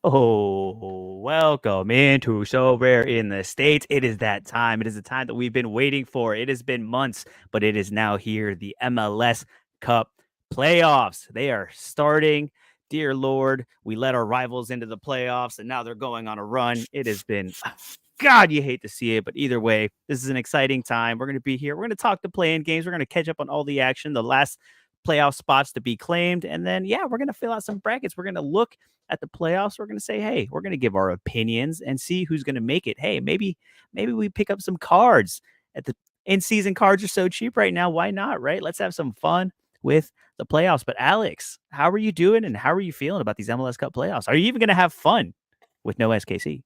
Oh, welcome into So Rare in the States. It is that time. It is the time that we've been waiting for. It has been months, but it is now here. The MLS Cup playoffs. They are starting. Dear Lord, we let our rivals into the playoffs, and now they're going on a run. It has been, God, you hate to see it, but either way, this is an exciting time. We're going to be here. We're going to talk the play-in games. We're going to catch up on all the action, the last playoff spots to be claimed, and then, yeah, we're going to fill out some brackets. We're going to look at the playoffs. We're going to say, hey, we're going to give our opinions and see who's going to make it. Hey, maybe we pick up some cards at the in-season. Cards are so cheap right now. Why not, right? Let's have some fun with the playoffs. But Alex, how are you doing and how are you feeling about these MLS Cup playoffs? Are you even going to have fun with no SKC?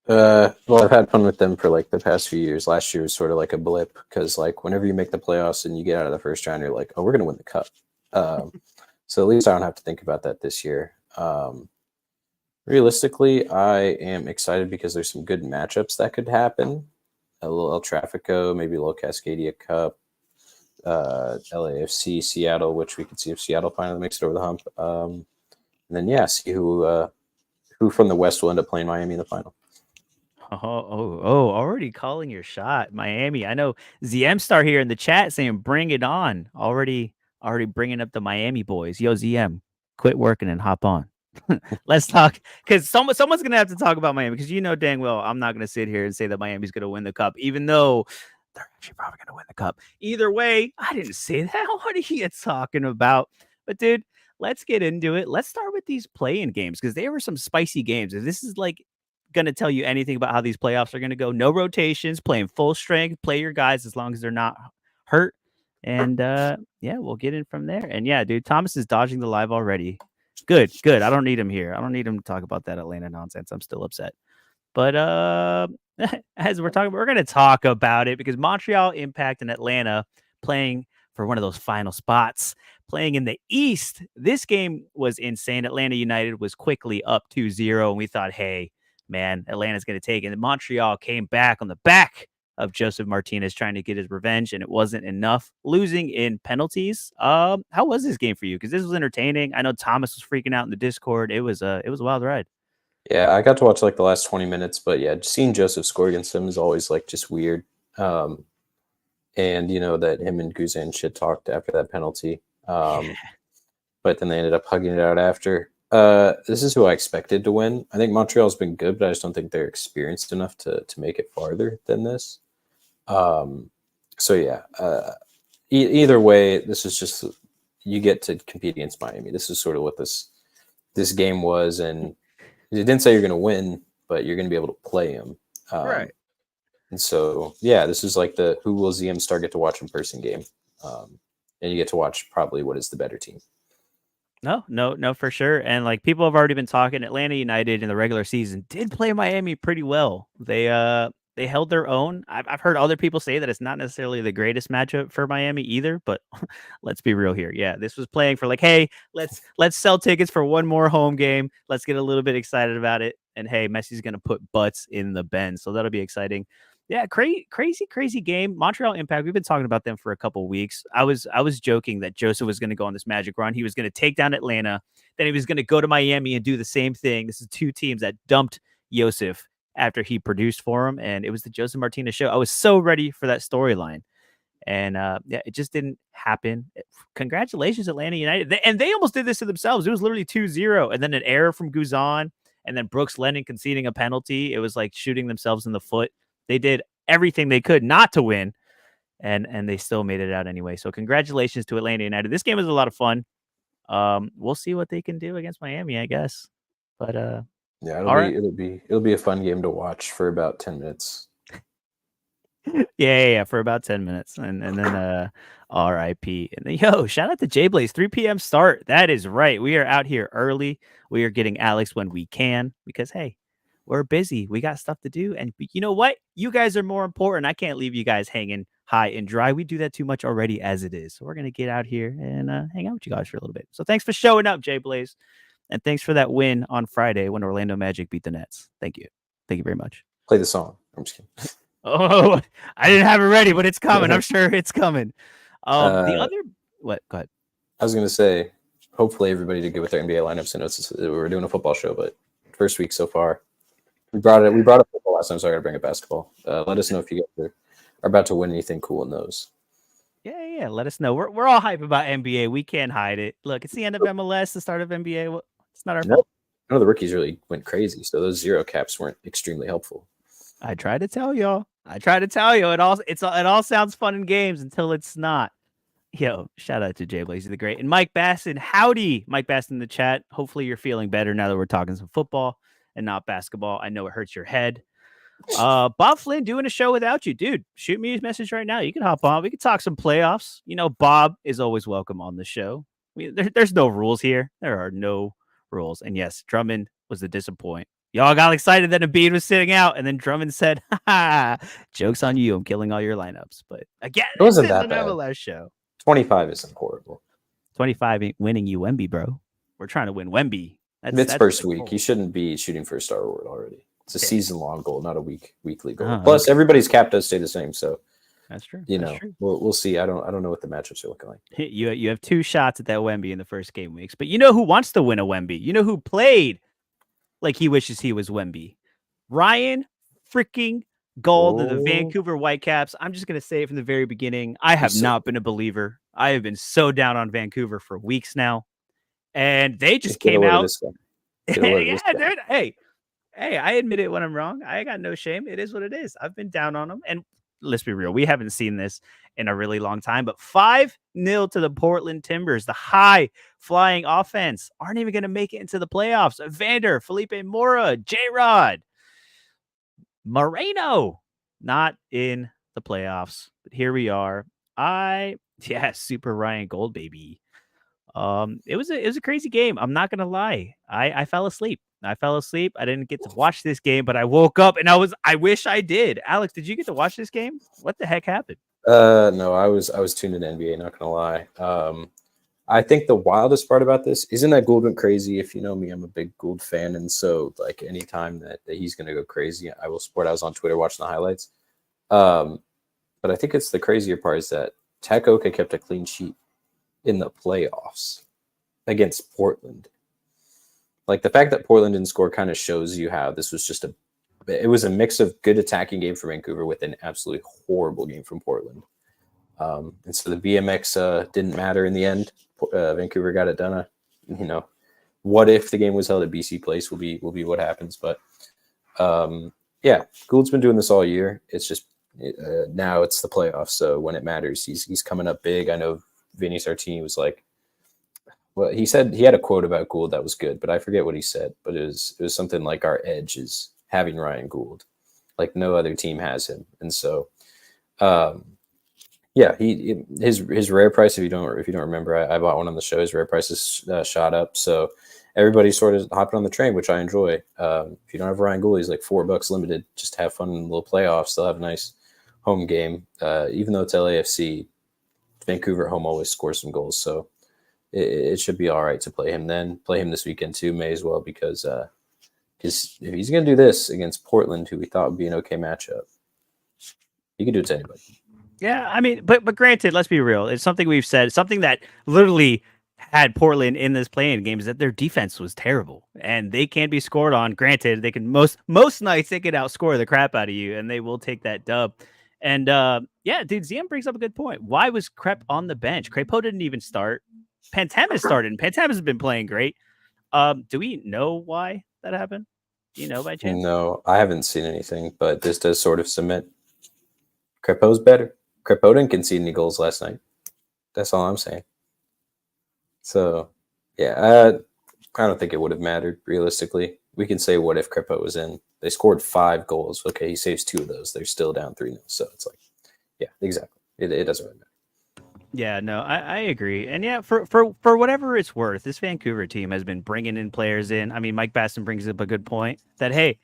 Well, I've had fun with them for like the past few years. Last year was sort of like a blip because like whenever you make the playoffs and you get out of the first round, you're like, oh, we're gonna win the cup. So at least I don't have to think about that this year. Realistically, I am excited because there's some good matchups that could happen. A little El Trafico, maybe a little Cascadia Cup, LAFC, Seattle, which we could see if Seattle finally makes it over the hump. And then see who from the West will end up playing Miami in the final. Already calling your shot, Miami. I know ZM Star here in the chat saying, bring it on. Already bringing up the Miami boys. Yo, ZM, quit working and hop on. Let's talk, because someone's going to have to talk about Miami, because you know dang well I'm not going to sit here and say that Miami's going to win the cup, even though they're actually probably going to win the cup. Either way, I didn't say that. What are you talking about? But, dude, let's get into it. Let's start with these play-in games, because they were some spicy games. If this is like going to tell you anything about how these playoffs are going to go, no rotations, playing full strength, play your guys as long as they're not hurt. And we'll get in from there. And yeah, dude, Thomas is dodging the live already. Good. I don't need him here. I don't need him to talk about that Atlanta nonsense. I'm still upset. But as we're going to talk about it, because Montreal Impact and Atlanta playing for one of those final spots, playing in the East. This game was insane. Atlanta United was quickly up 2-0, and we thought, hey, man, Atlanta's going to take it. And Montreal came back on the back of Joseph Martinez trying to get his revenge, and it wasn't enough, losing in penalties. How was this game for you? Because this was entertaining. I know Thomas was freaking out in the Discord. It was a wild ride. Yeah, I got to watch like the last 20 minutes, but yeah, seeing Joseph score against him is always like just weird. And you know that him and Guzan shit talked after that penalty. But then they ended up hugging it out after. This is who I expected to win. I think Montreal's been good, but I just don't think they're experienced enough to make it farther than this. Either way, this is just, you get to compete against Miami. This is sort of what this game was, and it didn't say you're going to win, but you're going to be able to play them. Right. And so, yeah, this is like the who will ZM Star get to watch in person game. And you get to watch probably what is the better team. No, for sure. And like people have already been talking, Atlanta United in the regular season did play Miami pretty well. They held their own. I've heard other people say that it's not necessarily the greatest matchup for Miami either, but let's be real here. Yeah, this was playing for like, hey, let's sell tickets for one more home game. Let's get a little bit excited about it. And hey, Messi's going to put butts in the Benz, so that'll be exciting. Yeah, crazy game. Montreal Impact, we've been talking about them for a couple weeks. I was joking that Joseph was going to go on this magic run. He was going to take down Atlanta. Then he was going to go to Miami and do the same thing. This is two teams that dumped Joseph after he produced for him, and it was the Joseph Martinez show. I was so ready for that storyline. And it just didn't happen. Congratulations, Atlanta United. And they almost did this to themselves. It was literally 2-0, and then an error from Guzan, and then Brooks Lennon conceding a penalty. It was like shooting themselves in the foot. They did everything they could not to win, and they still made it out anyway. So congratulations to Atlanta United. This game was a lot of fun. We'll see what they can do against Miami, I guess. But it'll be a fun game to watch for about 10 minutes. Yeah, for about 10 minutes. And then RIP. And then, shout out to J Blaze, 3 p.m. start. That is right. We are out here early. We are getting Alex when we can, because hey, we're busy. We got stuff to do. And you know what? You guys are more important. I can't leave you guys hanging high and dry. We do that too much already as it is. So we're going to get out here and hang out with you guys for a little bit. So thanks for showing up, J Blaze. And thanks for that win on Friday when Orlando Magic beat the Nets. Thank you. Thank you very much. Play the song. I'm just kidding. Oh, I didn't have it ready, but it's coming. I'm sure it's coming. The other, what? Go ahead. I was going to say, hopefully everybody did good with their NBA lineups. I know we're doing a football show, but first week so far. We brought up football last time, so I got to bring up basketball. Let us know if you guys are about to win anything cool in those. Yeah. Let us know. We're all hype about NBA. We can't hide it. Look, it's the end of MLS, the start of NBA. It's not our No, fault. none of the rookies really went crazy, so those zero caps weren't extremely helpful. I tried to tell y'all. It all sounds fun in games until it's not. Yo, shout out to Jay Blazy the Great and Mike Basson. Howdy, Mike Basson in the chat. Hopefully you're feeling better now that we're talking some football and not basketball. I know it hurts your head. Bob Flynn doing a show without you, dude. Shoot me a message right now. You can hop on. We can talk some playoffs. You know, Bob is always welcome on the show. There's no rules here. There are no rules. And yes, Drummond was a disappointment. Y'all got excited that Embiid was sitting out, and then Drummond said, "Ha, joke's on you. I'm killing all your lineups." But again, It wasn't it's that an bad. MLS show. 25 isn't horrible. 25 ain't winning you Wemby, bro. We're trying to win Wemby. It's first week. You shouldn't be shooting for a Star Award already. It's a season-long goal, not a weekly goal. Plus, everybody's cap does stay the same, so that's true. We'll see. I don't know what the matchups are looking like. You have 2 shots at that Wemby in the first game weeks, but you know who wants to win a Wemby? You know who played like he wishes he was Wemby? Ryan freaking Gold of the Vancouver Whitecaps. I'm just gonna say it from the very beginning. I have not been a believer. I have been so down on Vancouver for weeks now, and they just came out. Yeah, dude. Hey, I admit it when I'm wrong. I got no shame. It is what it is. I've been down on them. And let's be real, we haven't seen this in a really long time. But 5-0 to the Portland Timbers. The high-flying offense aren't even going to make it into the playoffs. Vander, Felipe Mora, J-Rod, Moreno, not in the playoffs. But here we are. Super Ryan Gold, baby. It was a crazy game. I'm not gonna lie. I fell asleep. I didn't get to watch this game, but I woke up and I wish I did. Alex, did you get to watch this game? What the heck happened? No, I was tuned in NBA, not gonna lie. I think the wildest part about this isn't that Gould went crazy. If you know me, I'm a big Gould fan, and so like anytime that he's gonna go crazy, I will support. I was on Twitter watching the highlights. But I think it's the crazier part is that Tech Oka kept a clean sheet in the playoffs against Portland. Like the fact that Portland didn't score kind of shows you how this was just it was a mix of good attacking game from Vancouver with an absolutely horrible game from Portland. And so the BMX didn't matter in the end. Vancouver got it done. What if the game was held at BC Place will be what happens. But Gould's been doing this all year. It's just now it's the playoffs. So when it matters, he's coming up big. I know Vinny Sartini was like, well, he said he had a quote about Gould that was good, but I forget what he said. But it was something like our edge is having Ryan Gould, like no other team has him, and so, his rare price. If you don't remember, I bought one on the show. His rare price is shot up, so everybody's sort of hopping on the train, which I enjoy. If you don't have Ryan Gould, he's like $4 limited. Just have fun in the little playoffs. Still have a nice home game, even though it's LAFC. Vancouver at home always scores some goals, so it should be all right to play him then. Play him this weekend too, may as well, because if he's going to do this against Portland, who we thought would be an okay matchup, he could do it to anybody. Yeah, I mean, but granted, let's be real. It's something we've said, something that literally had Portland in this playing game is that their defense was terrible and they can't be scored on. Granted, they can most nights they can outscore the crap out of you and they will take that dub. And dude, ZM brings up a good point. Why was Crep on the bench? Crepeau didn't even start. Pantema started, and Pantema's been playing great. Do we know why that happened? Do you know by chance? No, I haven't seen anything, but this does sort of cement Crepeau's better. Crepeau didn't concede any goals last night. That's all I'm saying. So, yeah, I don't think it would have mattered realistically. We can say what if Crepeau was in. They scored 5 goals. Okay, he saves 2 of those. They're still down 3-0. So it's like, yeah, exactly. It doesn't really matter. Yeah, no, I agree. And yeah, for whatever it's worth, this Vancouver team has been bringing in players in. I mean, Mike Basson brings up a good point that, hey,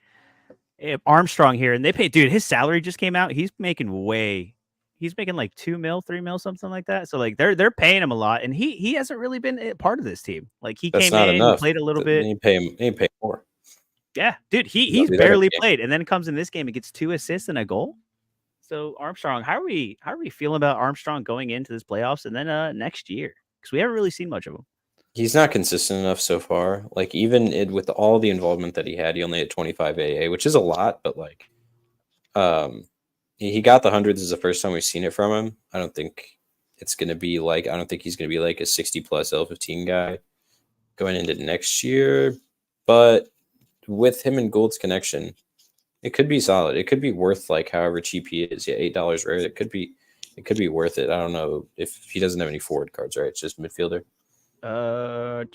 Armstrong here, and they pay, dude, his salary just came out. He's making like 2 mil, 3 mil, something like that. So like they're paying him a lot, and he hasn't really been a part of this team. Like he came in, he played a little bit. He pay more. Yeah, dude, he's barely played, and then comes in this game and gets 2 assists and a goal. So Armstrong, how are we feeling about Armstrong going into this playoffs and then next year? Because we haven't really seen much of him. He's not consistent enough so far. Like even with all the involvement that he had, he only had 25 AA, which is a lot, but like um he got the hundreds is the first time we've seen it from him. I don't think it's gonna be like I don't think he's gonna be like a 60 plus L15 guy going into next year. But with him and Gould's connection, it could be solid. It could be worth like however cheap he is. Yeah, $8 rare. It could be worth it. I don't know if he doesn't have any forward cards, right? It's just midfielder. Yeah,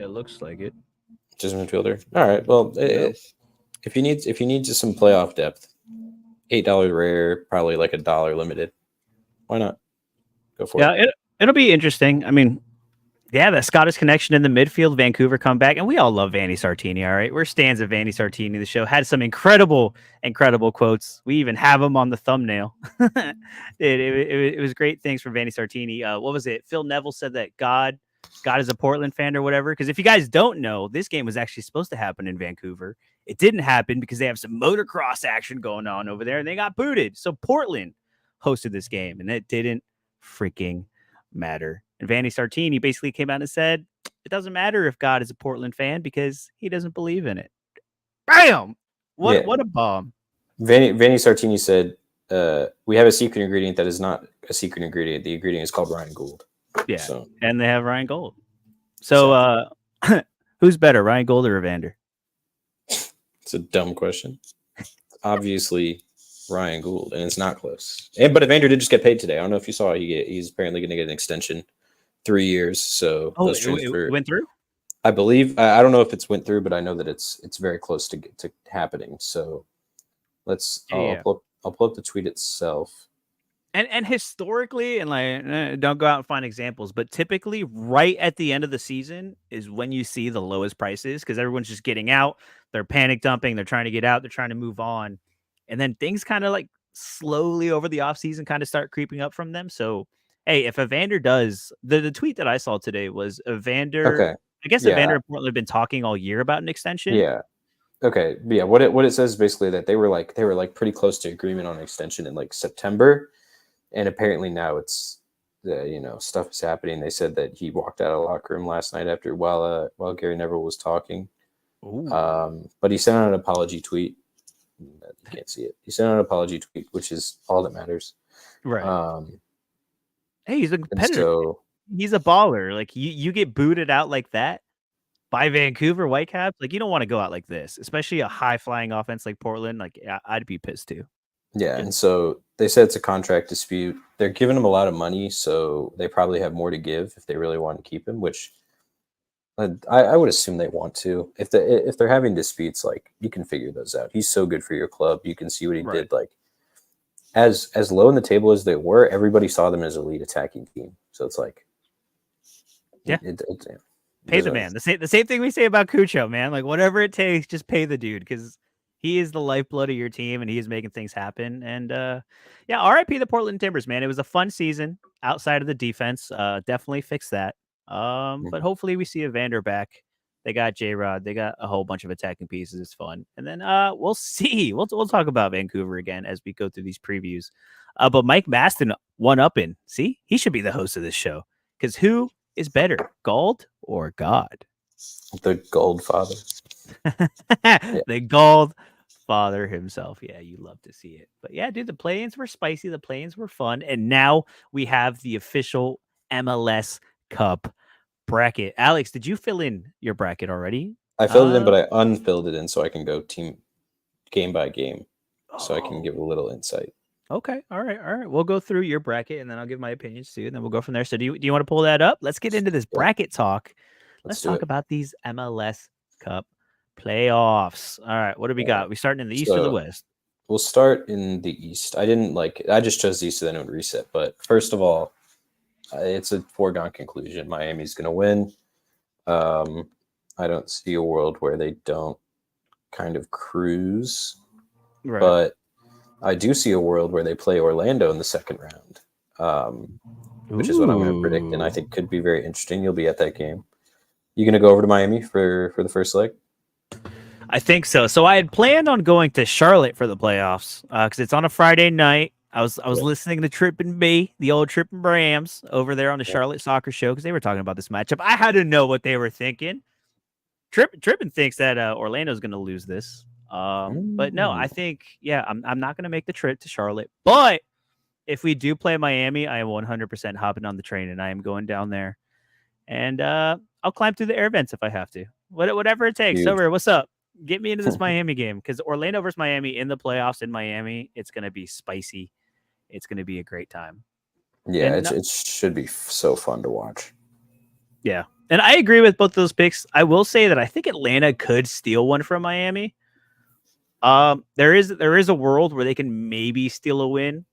looks like it. Just midfielder. All right. Well, Yep. if you need just some playoff depth, $8 rare, probably like $1 limited. Why not? Go for it. Yeah, it'll be interesting. I mean, yeah, the Scottish connection in the midfield, Vancouver comeback, and we all love Vanni Sartini. All right, we're stands of Vanni Sartini. The show had some incredible quotes. We even have him on the thumbnail. It was great things from Vanni Sartini. What was it? Phil Neville said that God is a Portland fan or whatever. Because if you guys don't know, this game was actually supposed to happen in Vancouver. It didn't happen because they have some motocross action going on over there, and they got booted. So Portland hosted this game, and it didn't freaking matter. And Vanni Sartini basically came out and said, it doesn't matter if God is a Portland fan because he doesn't believe in it. Bam! What a bomb. Vanni Sartini said, we have a secret ingredient that is not a secret ingredient. The ingredient is called Ryan Gould. Yeah. So, and they have Ryan Gould. So who's better, Ryan Gould or Evander? It's a dumb question. Obviously Ryan Gould, and it's not close. But Evander did just get paid today. I don't know if you saw. He's apparently going to get an extension, 3 years. So it went through. I believe. I don't know if it's went through, but I know that it's very close to happening. So I'll pull up the tweet itself. And historically, and like, don't go out and find examples, but typically, right at the end of the season is when you see the lowest prices because everyone's just getting out. They're panic dumping. They're trying to get out. They're trying to move on, and then things kind of like slowly over the offseason kind of start creeping up from them. So, hey, if Evander does the tweet that I saw today was Evander. Okay. I guess Evander and Portland have been talking all year about an extension. Yeah. Okay. But yeah. What it says is basically that they were like pretty close to agreement on an extension in like September. And apparently now it's, stuff is happening. They said that he walked out of the locker room last night while Gary Neville was talking. But he sent out an apology tweet. You can't see it. He sent out an apology tweet, which is all that matters. Right. Hey, he's a competitor. So, he's a baller. Like you get booted out like that by Vancouver Whitecaps. Like you don't want to go out like this, especially a high flying offense like Portland. Like I'd be pissed too. Yeah, and so they said it's a contract dispute. They're giving him a lot of money, so they probably have more to give if they really want to keep him, which I would assume they want to. If they're having disputes, like you can figure those out. He's so good for your club. You can see what he did. Like as low in the table as they were, everybody saw them as a lead attacking team. So it's like, pay the man. The same thing we say about Cucho, man. Like whatever it takes, just pay the dude because he is the lifeblood of your team and he is making things happen. And RIP the Portland Timbers, man. It was a fun season outside of the defense. Definitely fix that. But hopefully we see Evander back. They got J-Rod. They got a whole bunch of attacking pieces. It's fun. And then we'll see. We'll talk about Vancouver again as we go through these previews. But Mike Maston one-upping. See? He should be the host of this show. Because who is better, Gold or God? The Gold Father. The Gold Father himself. Yeah, you love to see it. But yeah, dude, the play-ins were spicy. The play-ins were fun. And now we have the official MLS Cup bracket. Alex, did you fill in your bracket already? I filled it in, but I unfilled it in so I can go team game by game. So I can give a little insight. Okay. All right. We'll go through your bracket and then I'll give my opinions too. And then we'll go from there. So do you want to pull that up? Let's get into this bracket talk. Let's talk about these MLS Cup playoffs. All right. What do we got? We starting in the East or the West? We'll start in the East. I just chose the East so then it would reset. But first of all, it's a foregone conclusion. Miami's going to win. I don't see a world where they don't kind of cruise. Right. But I do see a world where they play Orlando in the second round, which is what I'm going to predict, and I think could be very interesting. You'll be at that game. You going to go over to Miami for the first leg? I think so. So I had planned on going to Charlotte for the playoffs because it's on a Friday night. I was Yeah. listening to Trippin' B, the old Trippin' Brams, over there on the Yeah. Charlotte Soccer Show because they were talking about this matchup. I had to know what they were thinking. Trippin thinks that Orlando's going to lose this. But no, I Mm. think I'm not going to make the trip to Charlotte. But if we do play Miami, I am 100% hopping on the train and I am going down there. And I'll climb through the air vents if I have to. Whatever it takes. Huge. Sober, what's up? Get me into this Miami game because Orlando versus Miami in the playoffs in Miami, it's going to be spicy. It's going to be a great time. Yeah, And it should be so fun to watch. yeah. And I agree with both those picks. I will say that I think Atlanta could steal one from Miami. There is a world where they can maybe steal a win,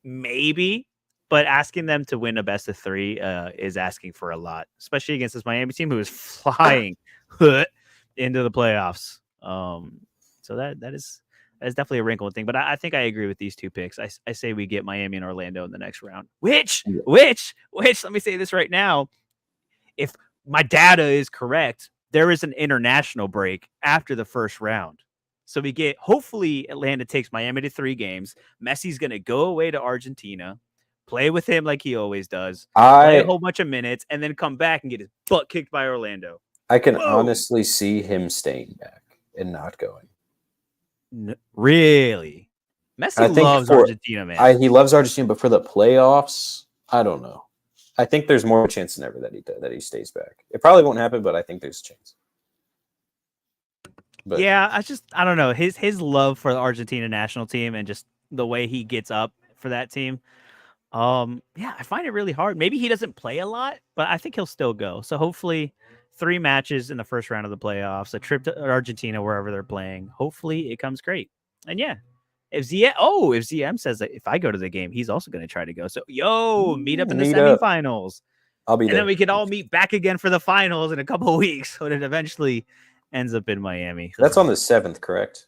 maybe, but asking them to win a best of three is asking for a lot, especially against this Miami team who is flying into the playoffs. So that is definitely a wrinkle thing. But I think I agree with these two picks. I say we get Miami and Orlando in the next round. Yeah. Which, let me say this right now. If my data is correct, there is an international break after the first round. So we get, hopefully, Atlanta takes Miami to 3 games. Messi's going to go away to Argentina, play with him like he always does, play a I whole bunch of minutes, and then come back and get his butt kicked by Orlando. I can Boom. honestly see him staying back and not going. Really? I Messi think loves Argentina, man. he loves Argentina, but for the playoffs, I don't know. I think there's more chance than ever that he stays back. It probably won't happen, but I think there's a chance. But Yeah, I don't know. His love for the Argentina national team and just the way he gets up for that team. Yeah, I find it really hard. Maybe he doesn't play a lot, but I think he'll still go. So hopefully 3 matches in the first round of the playoffs, a trip to Argentina wherever they're playing. Hopefully it comes great. And yeah, if ZM says that if I go to the game, he's also going to try to go. So meet up in the meet up. semifinals. I'll be And then there. we could all meet back again for the finals in a couple of weeks when it eventually ends up in Miami. That's on the 7th, correct?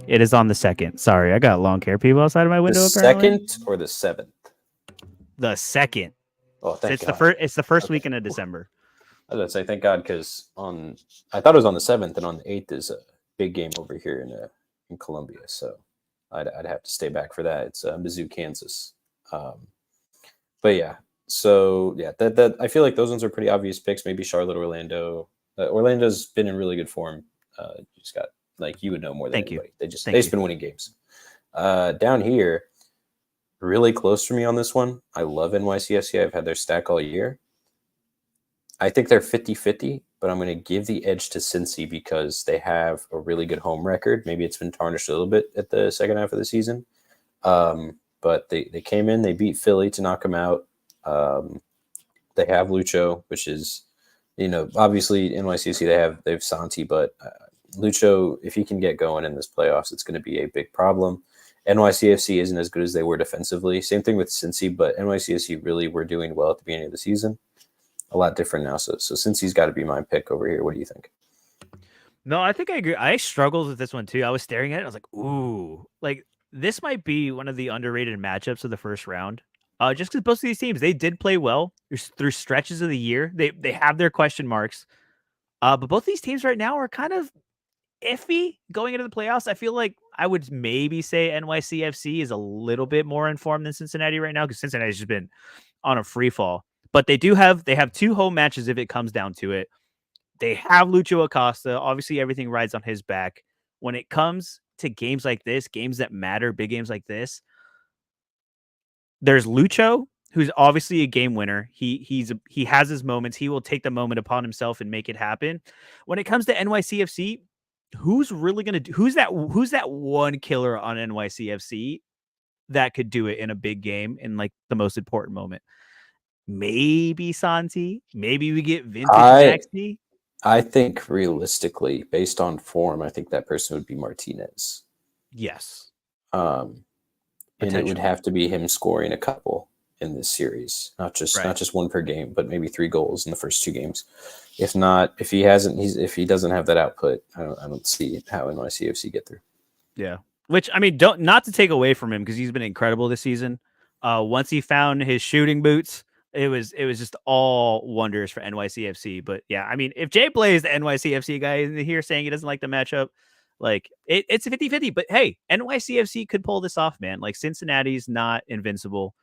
It is on the 2nd. Sorry, I got lawn care people outside of my The window apparently. 2nd or the 7th? The 2nd. Oh, thank It's the God. first. It's the first Okay. weekend of December. I was going to say thank God because I thought it was on the 7th, and on the 8th is a big game over here in Columbia. So I'd have to stay back for that. It's Mizzou, Kansas. But yeah, so yeah, that I feel like those ones are pretty obvious picks. Maybe Charlotte, Orlando. Orlando's been in really good form. Just got like you would know more than Thank you. anybody. They've Thank just been winning games. Down here, really close for me on this one. I love NYCFC. I've had their stack all year. I think they're 50-50, but I'm going to give the edge to Cincy because they have a really good home record. Maybe it's been tarnished a little bit at the second half of the season. But they came in, they beat Philly to knock them out. They have Lucho, which is, obviously NYCFC, they have Santi, but Lucho, if he can get going in this playoffs, it's going to be a big problem. NYCFC isn't as good as they were defensively. Same thing with Cincy, but NYCFC really were doing well at the beginning of the season. A lot different now. So Cincy's got to be my pick over here. What do you think? No, I think I agree. I struggled with this one too. I was staring at it. I was like, ooh, like this might be one of the underrated matchups of the first round. Just because both of these teams they did play well through stretches of the year. They have their question marks. But both these teams right now are kind of iffy going into the playoffs. I feel like I would maybe say NYCFC is a little bit more informed than Cincinnati right now because Cincinnati's just been on a free fall. But they have 2 home matches if it comes down to it. They have Lucho Acosta. Obviously, everything rides on his back. When it comes to games like this, games that matter, big games like this, there's Lucho, who's obviously a game winner. He has his moments. He will take the moment upon himself and make it happen. When it comes to NYCFC, who's really gonna do? Who's that one killer on NYCFC that could do it in a big game in like the most important moment? Maybe Santi. Maybe we get vintage Maxi. I think realistically, based on form, I think that person would be Martinez. Yes. And it would have to be him scoring a couple in this series, not just one per game, but maybe 3 goals in the first 2 games. If not, if he doesn't have that output, I don't see how NYCFC get through. Yeah. Which I mean, not to take away from him because he's been incredible this season. Once he found his shooting boots, it was just all wonders for NYCFC. But yeah, I mean, if Jay plays the NYCFC guy in here saying he doesn't like the matchup, Like it's a 50-50, but hey, NYCFC could pull this off, man. Like Cincinnati's not invincible.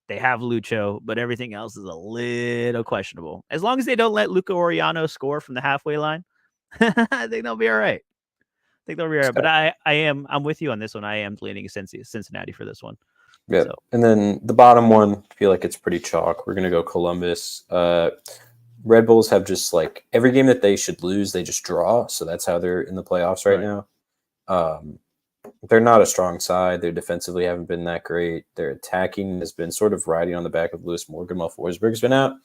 They have Lucho, but everything else is a little questionable. As long as they don't let Luca Oriano score from the halfway line, I think they'll be all right. I think they'll be all right. But I'm with you on this one. I am leaning Cincinnati for this one. Yeah. So. And then the bottom one, I feel like it's pretty chalk. We're gonna go Columbus. Red Bulls have just like every game that they should lose, they just draw. So that's how they're in the playoffs right now. They're not a strong side. They defensively haven't been that great. Their attacking has been sort of riding on the back of Lewis Morgan while Forsberg's been out.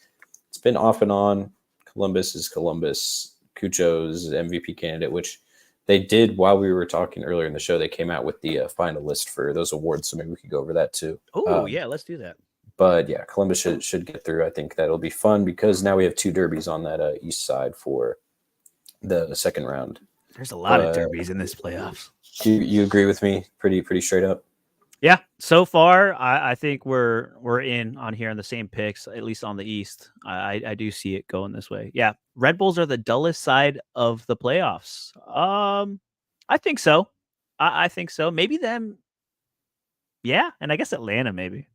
It's been off and on. Columbus is Columbus. Cucho's MVP candidate, which they did while we were talking earlier in the show. They came out with the final list for those awards, so maybe we could go over that too. Oh, yeah, let's do that. But yeah, Columbus should get through. I think that'll be fun because now we have 2 derbies on that east side for the second round. There's a lot of derbies in this playoffs. Do you agree with me? Pretty straight up. Yeah, so far I think we're in on here on the same picks, at least on the East. I do see it going this way. Yeah, Red Bulls are the dullest side of the playoffs. I think so. I think so. Maybe them. Yeah, and I guess Atlanta maybe.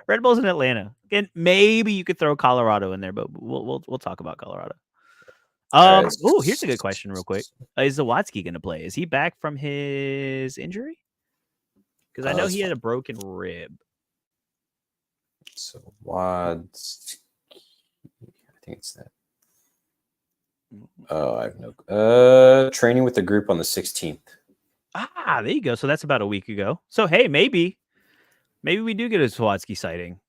Red Bulls in Atlanta. And maybe you could throw Colorado in there, but we'll talk about Colorado. Oh, here's a good question real quick. Is Zawadzki going to play? Is he back from his injury? Because I know he had a broken rib. So Wads, I think it's that. Oh, I have no. Training with the group on the 16th. Ah, there you go. So that's about a week ago. So hey, maybe we do get a Zawadzki sighting.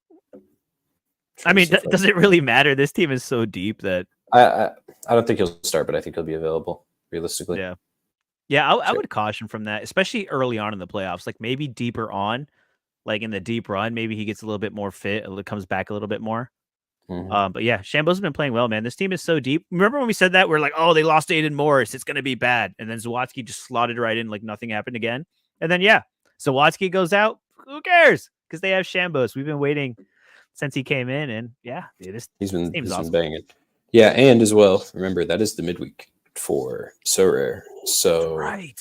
I mean, does it really matter? This team is so deep that I don't think he'll start, but I think he'll be available realistically. Yeah. I would caution from that, especially early on in the playoffs. Like maybe deeper on, like in the deep run, maybe he gets a little bit more fit. It comes back a little bit more. Mm-hmm. But yeah, Shambo's been playing well, man. This team is so deep. Remember when we said that? We're like, oh, they lost Aiden Morris. It's going to be bad. And then Zawadzki just slotted right in like nothing happened again. And then, yeah, Zawadzki goes out. Who cares? Because they have Shambos. We've been waiting since he came in. And yeah, dude, he's been awesome. Banging. Yeah, and as well, remember, that is the midweek for Sorare. So right.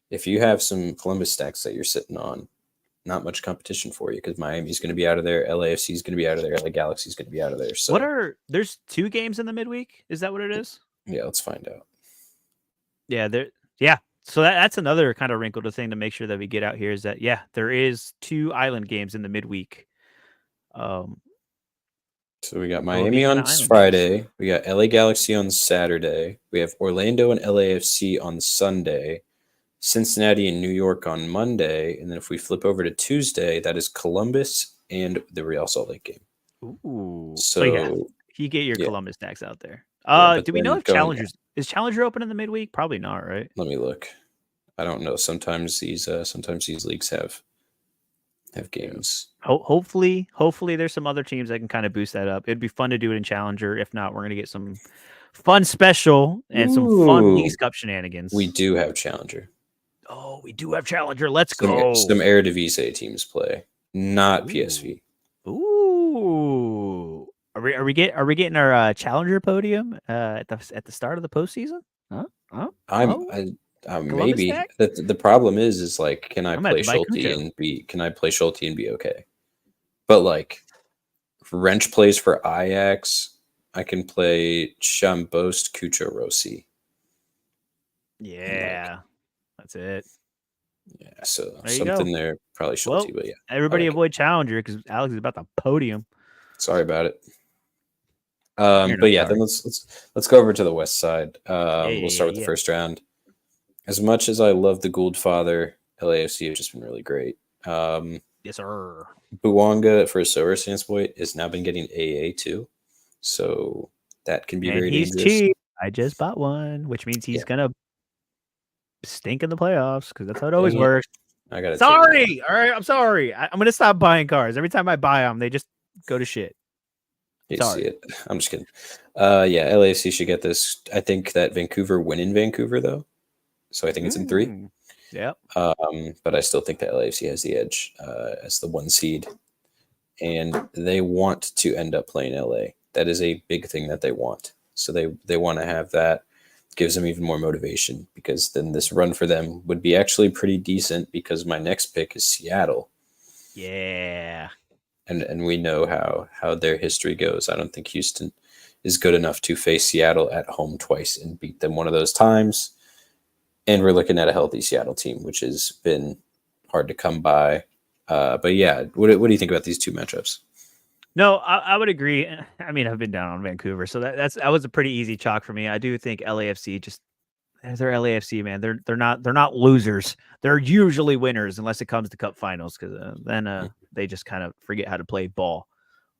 If you have some Columbus stacks that you're sitting on, not much competition for you because Miami's going to be out of there, LAFC is going to be out of there, LA Galaxy is going to be out of there. So there's 2 games in the midweek? Is that what it is? Yeah, let's find out. Yeah, so that's another kind of wrinkle thing to make sure that we get out here is that there is 2 island games in the midweek. So we got Miami on Friday, we got LA Galaxy on Saturday, we have Orlando and LAFC on Sunday, Cincinnati and New York on Monday, and then if we flip over to Tuesday, that is Columbus and the Real Salt Lake game. Ooh. So you get your Columbus stacks out there. Do we know if is Challenger open in the midweek? Probably not, right? Let me look. I don't know. Sometimes these leagues have games. Hopefully there's some other teams that can kind of boost that up. It'd be fun to do it in Challenger. If not, we're gonna get some fun special and some fun Leagues Cup shenanigans. We do have Challenger. Oh, we do have Challenger. Let's go. Some Eredivisie teams play, not PSV. Ooh, are we getting our Challenger podium at the start of the postseason? Maybe the problem is like, can I play Schulte and be okay? But like, if Wrench plays for Ajax, I can play Chambost, Cucho, Rossi. Yeah. That's it. Yeah, so something there, probably Schulte, but yeah. Everybody avoid Challenger because Alex is about the podium. Sorry about it. But yeah, then let's go over to the west side. We'll start with the first round. As much as I love the Gouldfather, LAFC have just been really great. Yes, sir. Buwanga, for a Sorare standpoint, has now been getting AA too. So that can be very dangerous. Cheap. I just bought one, which means he's going to stink in the playoffs because that's how it always works. I got sorry. All right. I'm sorry. I'm going to stop buying cars. Every time I buy them, they just go to shit. You see it. I'm just kidding. Yeah, LAFC should get this. I think that Vancouver win in Vancouver, though. So I think it's in 3. Yeah. But I still think that LAFC has the edge as the 1 seed. And they want to end up playing LA. That is a big thing that they want. So they want to have that gives them even more motivation, because then this run for them would be actually pretty decent, because my next pick is Seattle. Yeah. And we know how their history goes. I don't think Houston is good enough to face Seattle at home twice and beat them one of those times. And we're looking at a healthy Seattle team, which has been hard to come by. But yeah, what do you think about these two matchups? No, I would agree. I mean, I've been down on Vancouver, so that was a pretty easy chalk for me. I do think LAFC just they're LAFC, man. They're not losers. They're usually winners unless it comes to cup finals, because then they just kind of forget how to play ball.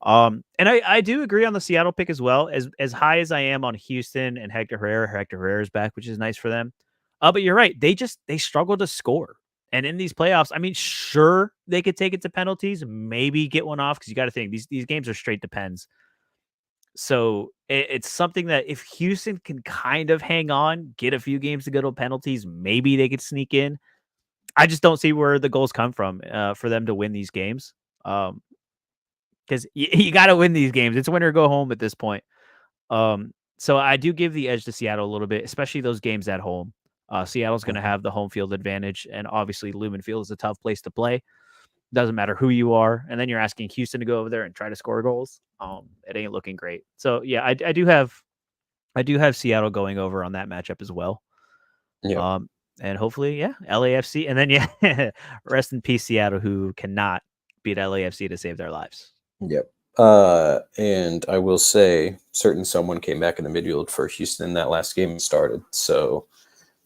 And I do agree on the Seattle pick as well. As high as I am on Houston and Hector Herrera, Hector Herrera's back, which is nice for them. But you're right. They struggle to score. And in these playoffs, I mean, sure, they could take it to penalties, maybe get one off, because you got to think these games are straight depends. So it's something that if Houston can kind of hang on, get a few games to go to penalties, maybe they could sneak in. I just don't see where the goals come from for them to win these games. Because you got to win these games. It's win or go home at this point. So I do give the edge to Seattle a little bit, especially those games at home. Seattle's going to Mhm. have the home field advantage, and obviously Lumen Field is a tough place to play. Doesn't matter who you are, and then you're asking Houston to go over there and try to score goals. It ain't looking great. So yeah, I do have Seattle going over on that matchup as well. Yep. And hopefully, yeah, LAFC, and then yeah, rest in peace, Seattle, who cannot beat LAFC to save their lives. Yep. And I will say, certain someone came back in the midfield for Houston in that last game and started. So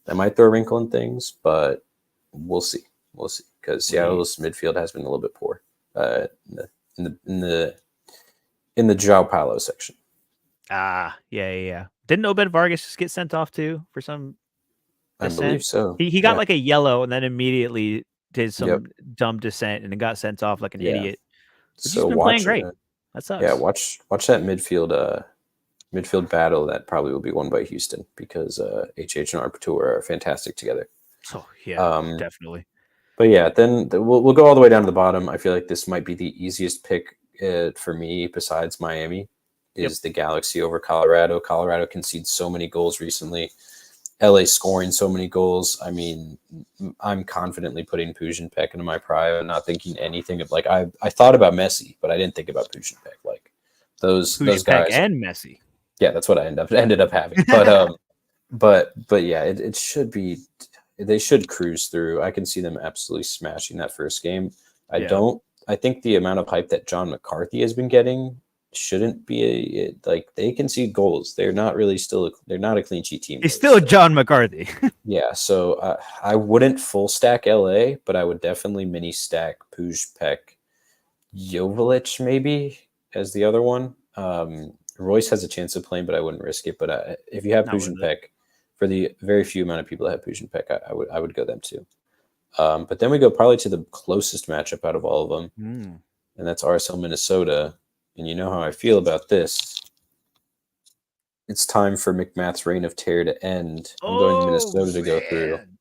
that might throw a wrinkle in things, but we'll see. We'll see, because We Seattle's midfield has been a little bit poor in the João Paulo section. yeah. Didn't Obed Vargas just get sent off too for some I believe dissent? so. He got Yeah. like a yellow and then immediately did Yep. some dumb dissent and then got sent off like an Yeah. idiot. But he's So been playing great. That yeah, sucks. watch that midfield battle that probably will be won by Houston, because HH and Artur are fantastic together. So yeah, Um, definitely. but yeah, then we'll go all the way down to the bottom. I feel like this might be the easiest pick for me, besides Miami, Yep. is the Galaxy over Colorado. Colorado conceded so many goals recently. LA scoring so many goals. I mean, I'm confidently putting Pujan Peck into my prio, not thinking anything of, like, I thought about Messi, but I didn't think about Pujan Peck. Like those Push Peck guys. and Messi. Yeah, that's what I ended up having. But yeah, it should be. They should cruise through. I can see them absolutely smashing that first game. I Yeah. don't. I think the amount of hype that John McCarthy has been getting shouldn't be like, they can see goals. They're not really still. They're not a clean sheet team He's though. still So John McCarthy. yeah, so I wouldn't full stack LA, but I would definitely mini stack Puj Peck, Joveljic maybe as the other one. Royce has a chance of playing, but I wouldn't risk it. But if you have Not Puj worth and it. Peck, for the very few amount of people that have Puj and Peck, I would go them too. But then we go probably to the closest matchup out of all of them, and that's RSL Minnesota. And you know how I feel about this. It's time for McMath's reign of terror to end. I'm going Oh Minnesota to go through. man.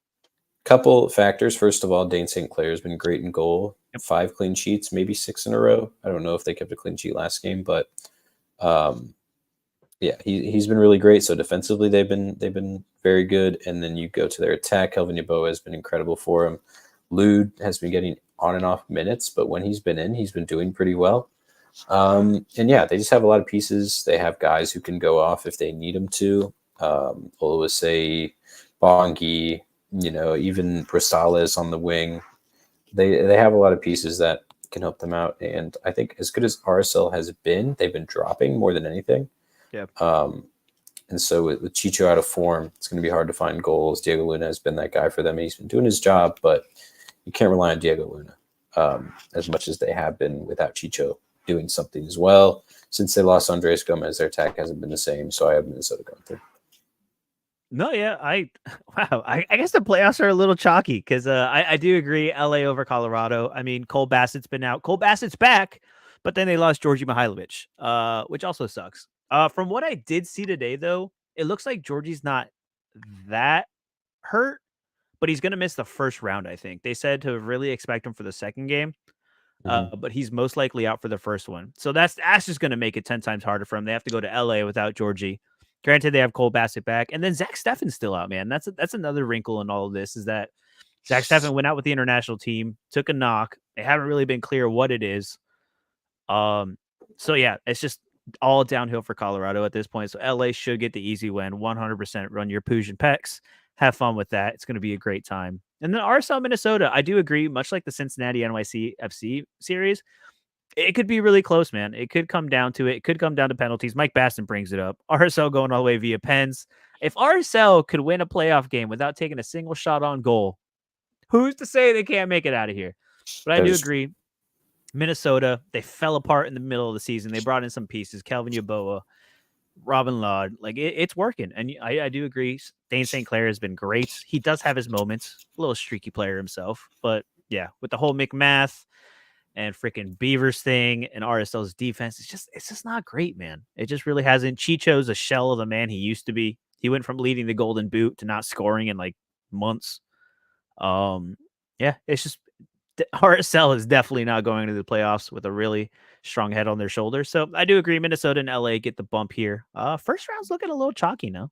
Couple factors. First of all, Dane St. Clair has been great in goal. Yep. 5 clean sheets, maybe 6 in a row. I don't know if they kept a clean sheet last game, but yeah, he's been really great. So defensively, they've been very good. And then you go to their attack. Kelvin Yeboah has been incredible for him. Lude has been getting on and off minutes, but when he's been in, he's been doing pretty well. And yeah, they just have a lot of pieces. They have guys who can go off if they need them to. Oluwase, Bongi, even Bristales on the wing. They have a lot of pieces that can help them out. And I think, as good as RSL has been, they've been dropping more than anything. Yep. And so with Chicho out of form, it's going to be hard to find goals. Diego Luna has been that guy for them. He's been doing his job, but you can't rely on Diego Luna as much as they have been without Chicho doing something as well. Since they lost Andres Gomez, their attack hasn't been the same. So I have Minnesota going through. No, yeah, wow. I guess the playoffs are a little chalky because I do agree. LA over Colorado. I mean, Cole Bassett's been out. Cole Bassett's back, but then they lost Georgie Mihailovic, which also sucks. From what I did see today, though, it looks like Georgie's not that hurt, but he's going to miss the first round. I think they said to really expect him for the second game. Mm-hmm. But he's most likely out for the first one. So that's just going to make it 10 times harder for him. They have to go to LA without Georgie. Granted, they have Cole Bassett back, and then Zach Steffen's still out, man. That's another wrinkle in all of this is that Zach Steffen went out with the international team, took a knock. They haven't really been clear what it is. So yeah, it's just all downhill for Colorado at this point. So LA should get the easy win, 100%. Run your Pujan Pecs, have fun with that. It's going to be a great time. And then RSL Minnesota, I do agree. Much like the Cincinnati NYC FC series, it could be really close, man. It could come down to it. It could come down to penalties. Mike Baston brings it up. RSL going all the way via pens. If RSL could win a playoff game without taking a single shot on goal, who's to say they can't make it out of here? But I do agree. Minnesota, they fell apart in the middle of the season. They brought in some pieces. Kelvin Yeboah, Robin Laud. Like, it's working. And I do agree. Dane St. Clair has been great. He does have his moments. A little streaky player himself. But, yeah, with the whole McMath and freaking Beavers thing and RSL's defense, it's just not great, man. It just really hasn't. Chicho's a shell of the man he used to be. He went from leading the Golden Boot to not scoring in, like, months. Yeah, it's just RSL is definitely not going to the playoffs with a really strong head on their shoulders. So I do agree. Minnesota and LA get the bump here. First round's looking a little chalky now.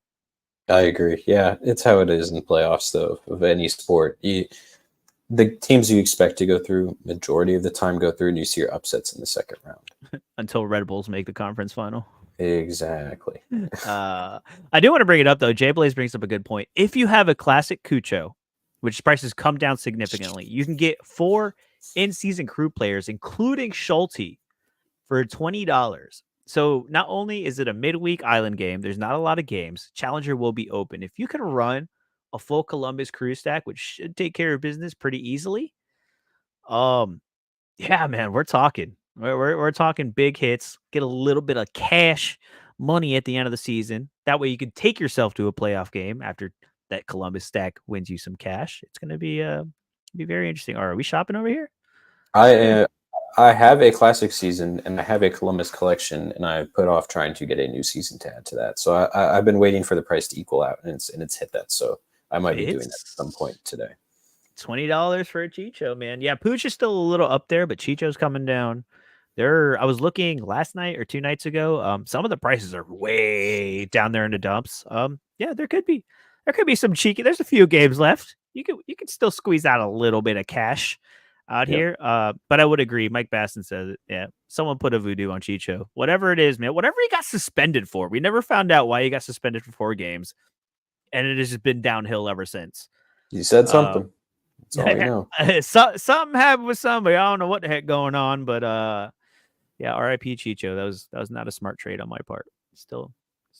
I agree. Yeah, it's how it is in the playoffs, though, of any sport. The teams you expect to go through, majority of the time go through, and you see your upsets in the second round. Until Red Bulls make the conference final. Exactly. I do want to bring it up, though. Jay Blaze brings up a good point. If you have a classic Cucho, which prices come down significantly, you can get 4 in-season crew players, including Schulte, for $20. So not only is it a midweek island game, there's not a lot of games. Challenger will be open. If you can run a full Columbus crew stack, which should take care of business pretty easily, yeah, man, we're talking. We're talking big hits. Get a little bit of cash money at the end of the season. That way you can take yourself to a playoff game after that Columbus stack wins you some cash. It's going to be very interesting. Are we shopping over here? I have a classic season and I have a Columbus collection, and I put off trying to get a new season to add to that. So I've been waiting for the price to equal out, and it's hit that. So I might be doing that at some point today. $20 for a Chicho, man. Yeah, Pooch is still a little up there, but Chicho's coming down. I was looking last night or 2 nights ago. Some of the prices are way down there in the dumps. Yeah, there could be some cheeky. There's a few games left. You could still squeeze out a little bit of cash out here. But I would agree. Mike Baston says it. Yeah, someone put a voodoo on Chicho. Whatever it is, man. Whatever he got suspended for. We never found out why he got suspended for 4 games, and it has just been downhill ever since. You said something. That's all I know. Something happened with somebody. I don't know what the heck going on, but yeah, R.I.P. Chicho. That was not a smart trade on my part. Still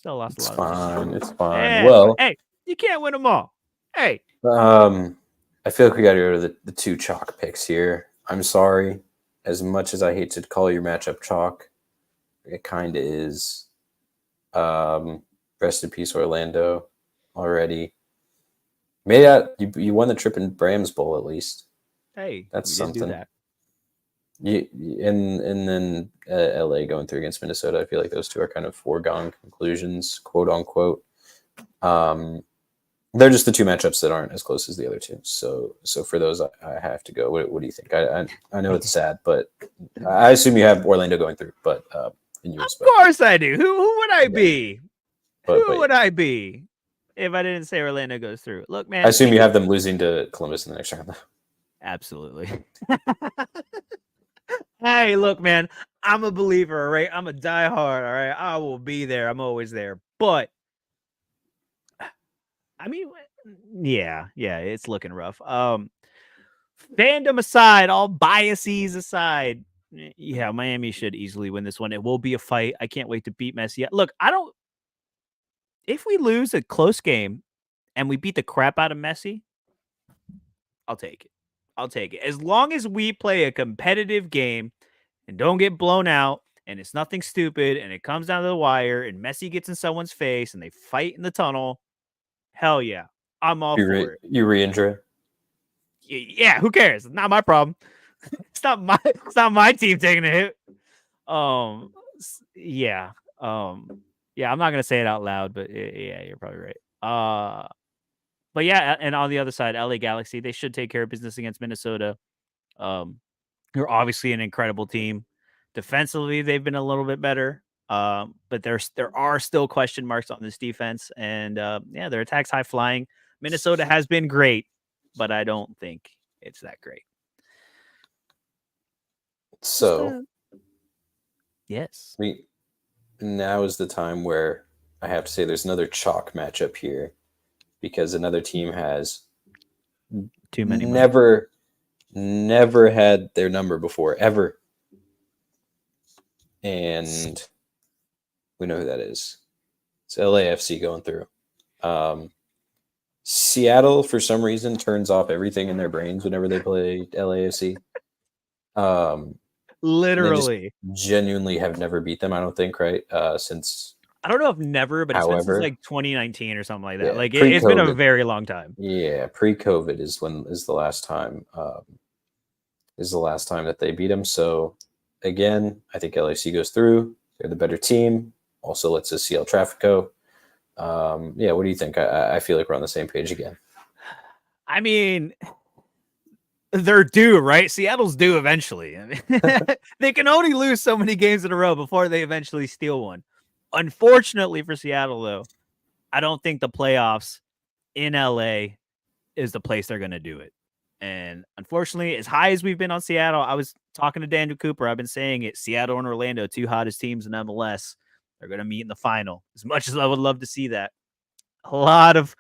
lost a lot. It's fine. Hey, well, hey, you can't win them all. Hey, I feel like we got to go to the 2 chalk picks here. I'm sorry, as much as I hate to call your matchup chalk, it kind of is. Rest in peace, Orlando. Already. Made out. You won the trip in Brams Bowl at least. Hey, that's something. Do that. And then LA going through against Minnesota. I feel like those 2 are kind of foregone conclusions, quote unquote. They're just the 2 matchups that aren't as close as the other 2. So for those, I have to go. What do you think? I know it's sad, but I assume you have Orlando going through. But in your of course I do. Who would I be? Who would I be if I didn't say Orlando goes through? Look, man. I assume you have them losing to Columbus in the next round. Absolutely. Hey, look, man. I'm a believer, all right? I'm a diehard, all right? I will be there. I'm always there. But I mean, yeah, it's looking rough. Fandom aside, all biases aside, yeah, Miami should easily win this one. It will be a fight. I can't wait to beat Messi. Look, if we lose a close game and we beat the crap out of Messi, I'll take it. As long as we play a competitive game and don't get blown out and it's nothing stupid and it comes down to the wire and Messi gets in someone's face and they fight in the tunnel, hell yeah. I'm all for it. You re-injure it? Yeah, who cares? It's not my problem. It's not my team taking a hit. Yeah. Yeah, I'm not gonna say it out loud, but yeah, you're probably right. But yeah, and on the other side, LA Galaxy, they should take care of business against Minnesota. They're obviously an incredible team. Defensively, they've been a little bit better. But there are still question marks on this defense, and their attack's high flying. Minnesota has been great, but I don't think it's that great. So, yes, now is the time where I have to say there's another chalk matchup here because another team has too many never had their number before, ever. And we know who that is. It's LAFC going through. Seattle, for some reason, turns off everything in their brains whenever they play LAFC. Literally. Genuinely have never beat them, I don't think, right? Since I don't know if never, but it's been since like 2019 or something like that. Yeah, like it's been a very long time. Yeah, pre-COVID is the last time that they beat them. So again, I think LAC goes through. They're the better team. Also, let's just see El Trafico. What do you think? I feel like we're on the same page again. I mean, they're due, right? Seattle's due eventually. I mean, they can only lose so many games in a row before they eventually steal one. Unfortunately for Seattle, though, I don't think the playoffs in LA is the place they're going to do it. And unfortunately, as high as we've been on Seattle, I was talking to Daniel Cooper. I've been saying it. Seattle and Orlando, two hottest teams in MLS. They're going to meet in the final. As much as I would love to see that, a lot of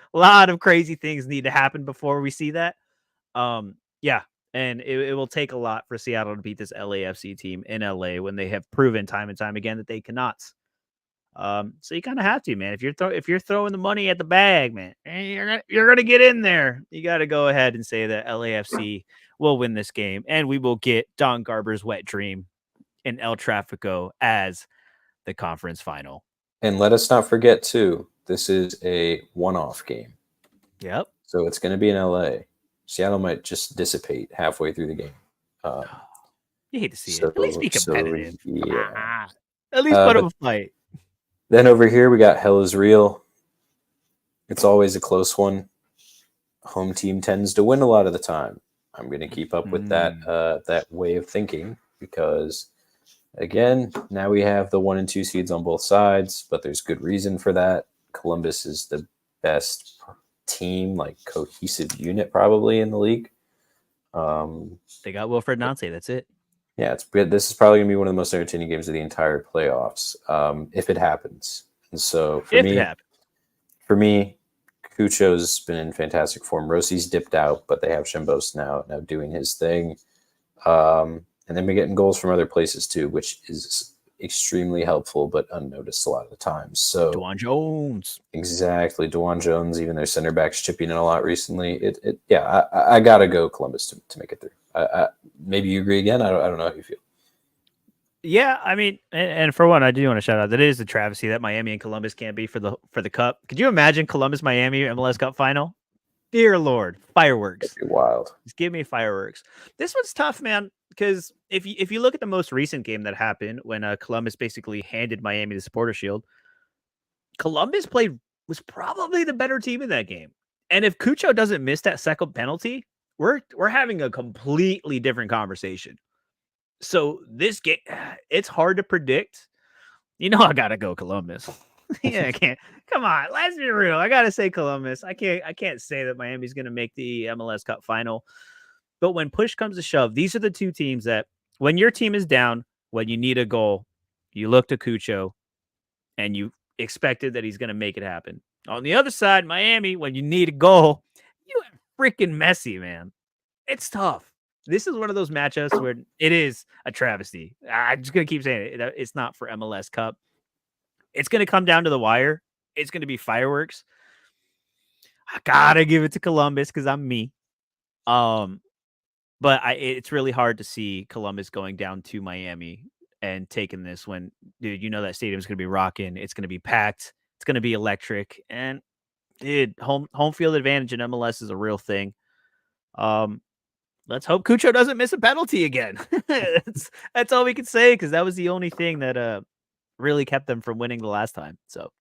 crazy things need to happen before we see that. And it will take a lot for Seattle to beat this LAFC team in LA when they have proven time and time again that they cannot. So you kind of have to, man. If you're throwing the money at the bag, man, and you're gonna get in there. You got to go ahead and say that LAFC will win this game, and we will get Don Garber's wet dream in El Trafico as the conference final. And let us not forget too, this is a one-off game. Yep. So it's going to be in LA. Seattle might just dissipate halfway through the game. You hate to see it. At least be competitive. Yeah. At least put up a fight. Then over here, we got Hell is Real. It's always a close one. Home team tends to win a lot of the time. I'm going to keep up with that way of thinking because, again, now we have the 1 and 2 seeds on both sides, but there's good reason for that. Columbus is the best team, like cohesive unit probably in the league. They got Wilfred Nancy. That's it. Yeah, it's good. This is probably gonna be one of the most entertaining games of the entire playoffs, if it happens. And so for me, Cucho's been in fantastic form. Rossi's dipped out, but they have Shimbos now doing his thing. And then we're getting goals from other places too, which is extremely helpful, but unnoticed a lot of the times. So DeJuan Jones. Exactly. DeJuan Jones, even their center backs chipping in a lot recently. I gotta go Columbus to make it through. Maybe you agree again. I don't know how you feel. Yeah, I mean, and for one, I do want to shout out that it is a travesty that Miami and Columbus can't be for the Cup. Could you imagine Columbus Miami MLS Cup final? Dear Lord, fireworks! That'd be wild. Just give me fireworks. This one's tough, man. Because if you look at the most recent game that happened when Columbus basically handed Miami the Supporter Shield, Columbus was probably the better team in that game. And if Cucho doesn't miss that second penalty, we're having a completely different conversation. So this game, it's hard to predict. You know, I gotta go Columbus. Yeah, I can't. Come on, let's be real. I gotta say Columbus. I can't say that Miami's gonna make the MLS Cup final. But when push comes to shove, these are the two teams that when your team is down, when you need a goal, you look to Cucho and you expected that he's going to make it happen. On the other side, Miami, when you need a goal, you have freaking Messi, man. It's tough. This is one of those matchups where it is a travesty. I'm just going to keep saying it. It's not for MLS Cup. It's going to come down to the wire. It's going to be fireworks. I got to give it to Columbus because I'm me. But it's really hard to see Columbus going down to Miami and taking this when, dude, you know that stadium's going to be rocking. It's going to be packed. It's going to be electric. And, dude, home field advantage in MLS is a real thing. Let's hope Cucho doesn't miss a penalty again. That's all we can say because that was the only thing that really kept them from winning the last time. So,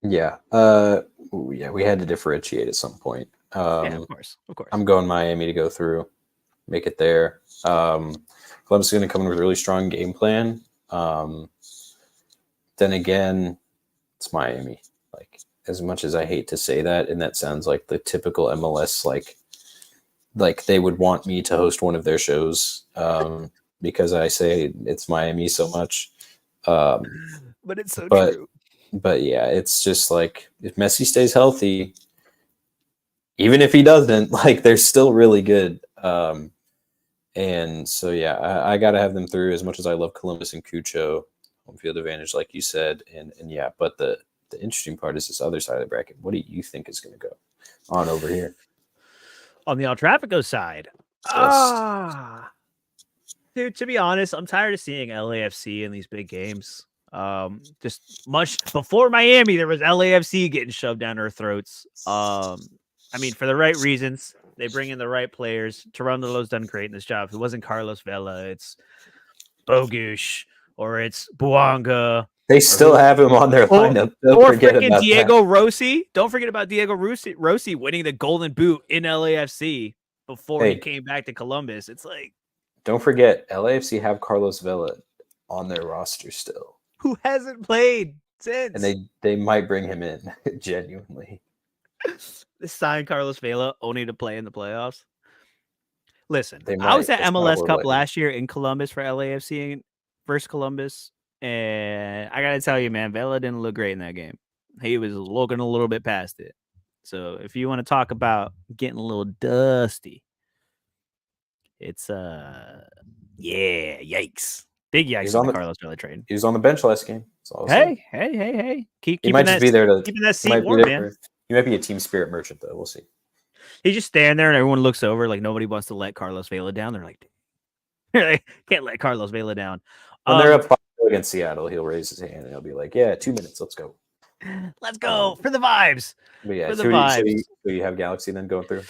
yeah, we had to differentiate at some point. Yeah, of course. I'm going Miami to go through, make it there. Columbus is going to come in with a really strong game plan. then again, it's Miami. Like, as much as I hate to say that, and that sounds like the typical MLS, like they would want me to host one of their shows, because I say it's Miami so much. But it's so But true. but yeah, it's just like if Messi stays healthy, even if he doesn't, like they're still really good. And so yeah, I got to have them through as much as I love Columbus and Cucho, home field advantage, like you said, and yeah. But the interesting part is this other side of the bracket. What do you think is going to go on over here? On the El Trafico side, Yes. dude, to be honest, I'm tired of seeing LAFC in these big games. Just much before Miami, there was LAFC getting shoved down our throats. I mean, for the right reasons. They bring in the right players. Toronto's done great in this job. If it wasn't Carlos Vela, it's Bogush or it's Buanga. They still have him on their lineup. Don't Or forget freaking about that. Diego Rossi. Don't forget about Diego Rossi winning the Golden Boot in LAFC before he Hey, came back to Columbus. It's like, don't forget, LAFC have Carlos Vela on their roster still, who hasn't played and since? they might bring him in genuinely. They signed Carlos Vela only to play in the playoffs. Listen, They I was might. at That's not MLS what Cup we're like. last year in Columbus for LAFC versus Columbus, and I gotta tell you, man, Vela didn't look great in that game. He was looking a little bit past it. So if you want to talk about getting a little dusty, it's yeah, yikes. Big He's yikes on on the the Carlos Vela trade. he was on the bench last game. That's all I'll say. Hey. Keep He might just be there to. keeping that He seat might be warm, there man. for. He might be a team spirit merchant though. We'll see. He just stand there and everyone looks over like nobody wants to let Carlos Vela down. They're like, can't let Carlos Vela down. When they're up 5 against Seattle, he'll raise his hand and he'll be like, "Yeah, 2 minutes. Let's go." Let's go for the vibes. But yeah, For the so vibes. you have Galaxy then going through.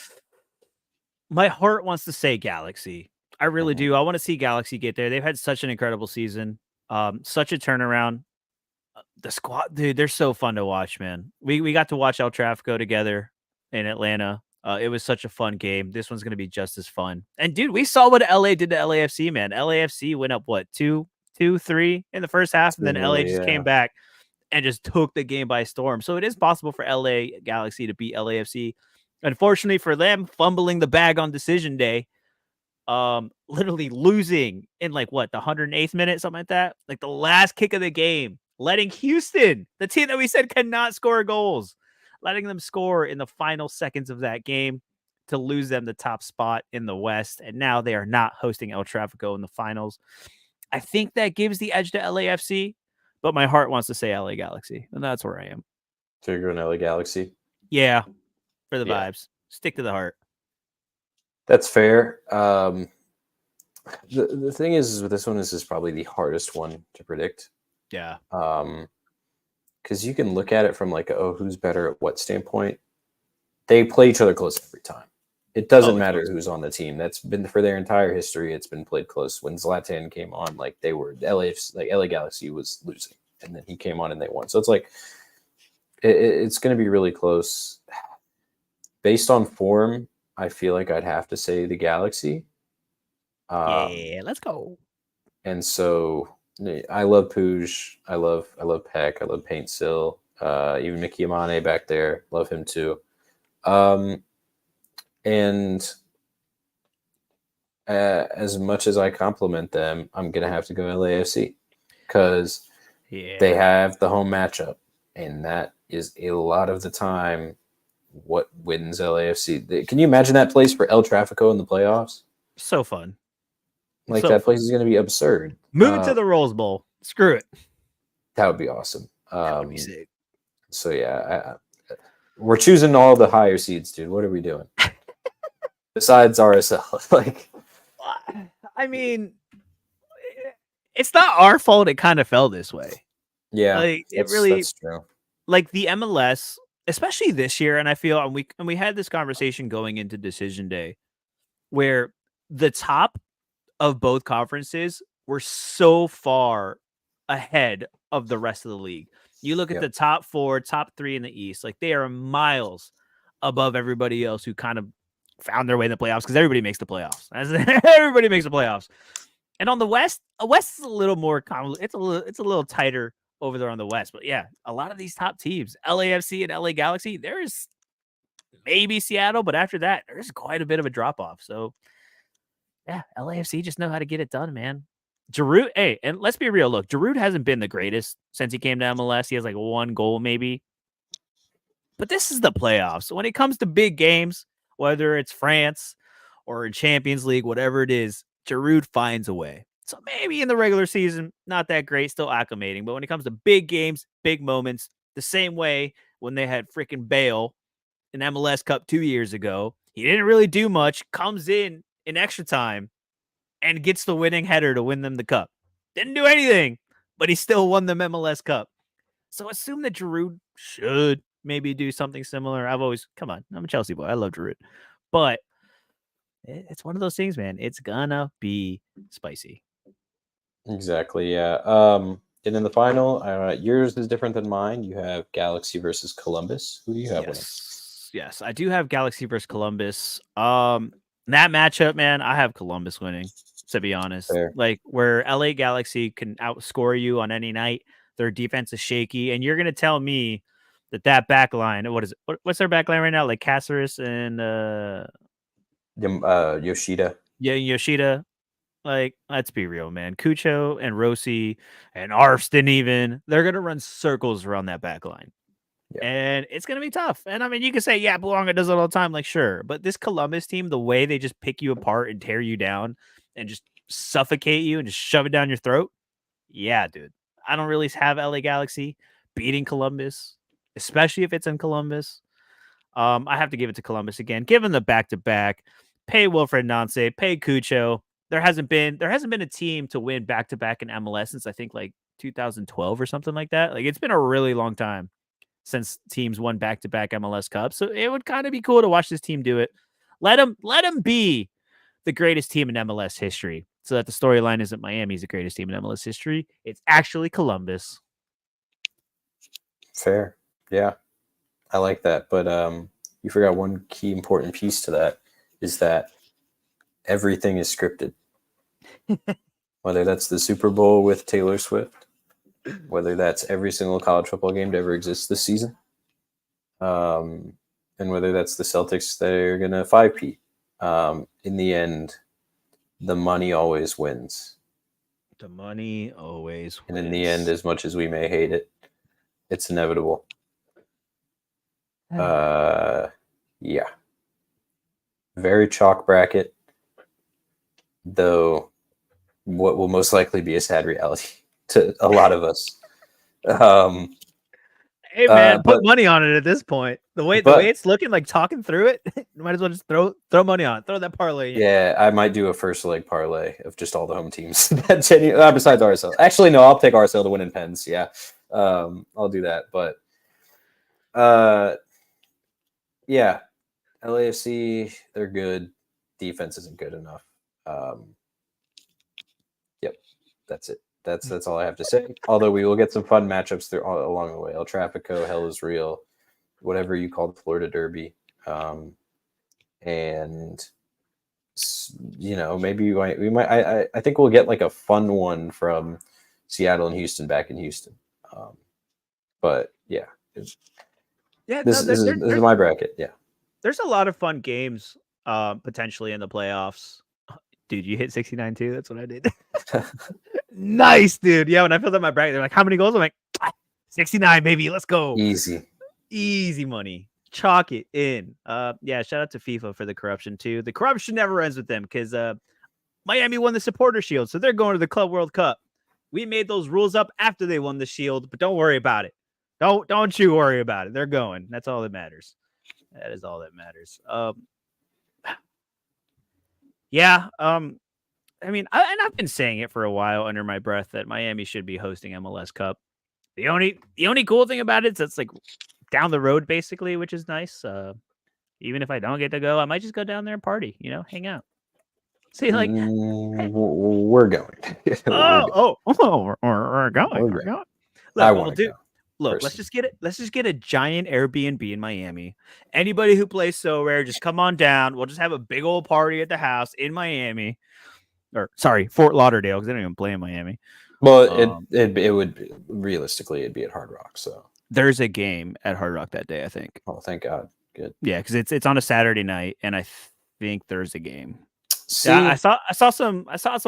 My heart wants to say Galaxy. I really Mhm. do. I want to see Galaxy get there. They've had such an incredible season. Such a turnaround. The squad, dude, they're so fun to watch, man. We got to watch El Trafico together in Atlanta. It was such a fun game. This one's gonna be just as fun. And dude, we saw what LA did to LAFC, man. LAFC went up what 2-3 in the first half, and then LA just came Yeah, back and just took the game by storm. So it is possible for LA Galaxy to beat LAFC. Unfortunately for them, fumbling the bag on decision day, literally losing in like what, the 108th minute, something like that, like the last kick of the game, letting Houston, the team that we said cannot score goals, letting them score in the final seconds of that game to lose them the top spot in the West. And now they are not hosting El Trafico in the finals. I think that gives the edge to LAFC, but my heart wants to say LA Galaxy, and that's where I am. so you're going LA Galaxy. Yeah, for the Yeah, vibes. Stick to the heart. that's fair. The thing is with this one is probably the hardest one to predict. Yeah. Because you can look at it from like, oh, who's better at what standpoint. They play each other close every time. It doesn't matter who's on the team. That's been for their entire history. It's been played close. When Zlatan came on, like they were LA Galaxy was losing, and then he came on and they won. So it's like it's going to be really close. Based on form, I feel like I'd have to say the Galaxy. Yeah, let's go. And so I love Puig. I love Peck. I love Paint Sill. Even Mickey Amane back there. Love him too. And as much as I compliment them, I'm going to have to go LAFC because they have the home matchup. And that is a lot of the time what wins LAFC. Can you imagine that place for El Trafico in the playoffs? So fun. Like So that fun. place is going to be absurd. Move it to the Rose Bowl. Screw it. That would be awesome. That would be sick. So yeah, we're choosing all the higher seeds, dude. What are we doing? Besides RSL, like, I mean, it's not our fault. It kind of fell this way. yeah, Like it really, that's true. like the MLS, especially this year, and I feel, and we had this conversation going into decision day, where the top of both conferences were so far ahead of the rest of the league. You look at the top 4, top 3 in the East, like they are miles above everybody else who kind of found their way in the playoffs because everybody makes the playoffs. Everybody makes the playoffs. And on the West is a little more it's a little tighter over there on the West. But yeah, a lot of these top teams, LAFC and LA Galaxy, there's maybe Seattle, but after that, there's quite a bit of a drop off. So yeah, LAFC just know how to get it done, man. Giroud, hey, and let's be real. Look, Giroud hasn't been the greatest since he came to MLS. He has like one goal, maybe. But this is the playoffs. So when it comes to big games, whether it's France or in Champions League, whatever it is, Giroud finds a way. So maybe in the regular season, not that great, still acclimating. But when it comes to big games, big moments, the same way when they had freaking Bale in MLS Cup 2 years ago, he didn't really do much, comes in extra time and gets the winning header to win them the cup. Didn't do anything, but he still won them MLS Cup. So assume that Giroud should maybe do something similar. Come on, I'm a Chelsea boy. I love Giroud. But it's one of those things, man. It's gonna be spicy. Exactly. Yeah. And in the final, yours is different than mine. You have Galaxy versus Columbus. Who do you have winning? Yes, I do have Galaxy versus Columbus. That matchup, man, I have Columbus winning, to be honest. Fair. Like where LA Galaxy can outscore you on any night, their defense is shaky, and you're gonna tell me that back line, what is it? What's their back line right now? Like Caceres and Yoshida. Yeah, Yoshida. Like, let's be real, man. Cucho and Rossi and Arston even, they're gonna run circles around that back line. Yeah. And it's going to be tough. And I mean, you can say, yeah, Belonga does it all the time. Like, sure. But this Columbus team, the way they just pick you apart and tear you down and just suffocate you and just shove it down your throat. Yeah, dude. I don't really have LA Galaxy beating Columbus, especially if it's in Columbus. I have to give it to Columbus again. Given the back-to-back, pay Wilfred Nance, pay Cucho. There hasn't been a team to win back-to-back in MLS since I think like 2012 or something like that. Like, it's been a really long time since teams won back-to-back MLS Cups. So it would kind of be cool to watch this team do it. Let them be the greatest team in MLS history, so that the storyline isn't Miami's the greatest team in MLS history. It's actually Columbus. Fair. Yeah. I like that. But you forgot one key important piece to that is that everything is scripted. Whether that's the Super Bowl with Taylor Swift, whether that's every single college football game to ever exist this season, and whether that's the Celtics that are going to 5-peat. In the end, the money always wins. The money always wins. And in the end, as much as we may hate it, it's inevitable. Yeah. Very chalk bracket, though what will most likely be a sad reality to a lot of us. Hey man, put money on it at this point. The way it's looking, like talking through it, might as well just throw money on it. Throw that parlay in. Yeah, I might do a first leg parlay of just all the home teams. Besides RSL. Actually, no, I'll take RSL to win in pens. Yeah, I'll do that. But yeah, LAFC, they're good. Defense isn't good enough. Yep, that's it. That's all I have to say. Although we will get some fun matchups along the way. El Trafico, Hell is Real, whatever you call the Florida Derby, and maybe we might. I think we'll get like a fun one from Seattle and Houston back in Houston. But yeah, this is my bracket. Yeah, there's a lot of fun games potentially in the playoffs. Dude, you hit 69 too. That's what I did. Nice, dude. Yeah, when I filled out my bracket, they're like, how many goals? I'm like, 69, baby. Let's go. Easy money. Chalk it in. Yeah, shout out to FIFA for the corruption too. The corruption never ends with them because Miami won the Supporter Shield, so they're going to the Club World Cup. We made those rules up after they won the Shield, but don't worry about it. Don't you worry about it. They're going. That's all that matters. That is all that matters. Yeah. I mean, I've been saying it for a while under my breath that Miami should be hosting MLS Cup. The only cool thing about it is it's like down the road, basically, which is nice. Even if I don't get to go, I might just go down there and party, hang out. See, like, we're going. We're going. Look, let's just get a giant Airbnb in Miami. Anybody who plays Sorare, just come on down. We'll just have a big old party at the house in Miami. Or sorry, Fort Lauderdale, because they don't even play in Miami. Well, it would be, realistically it'd be at Hard Rock. So There's a game at Hard Rock that day, I think. oh, thank God, good. Yeah, because it's on a Saturday night, and I think there's a game. See, Yeah, I saw some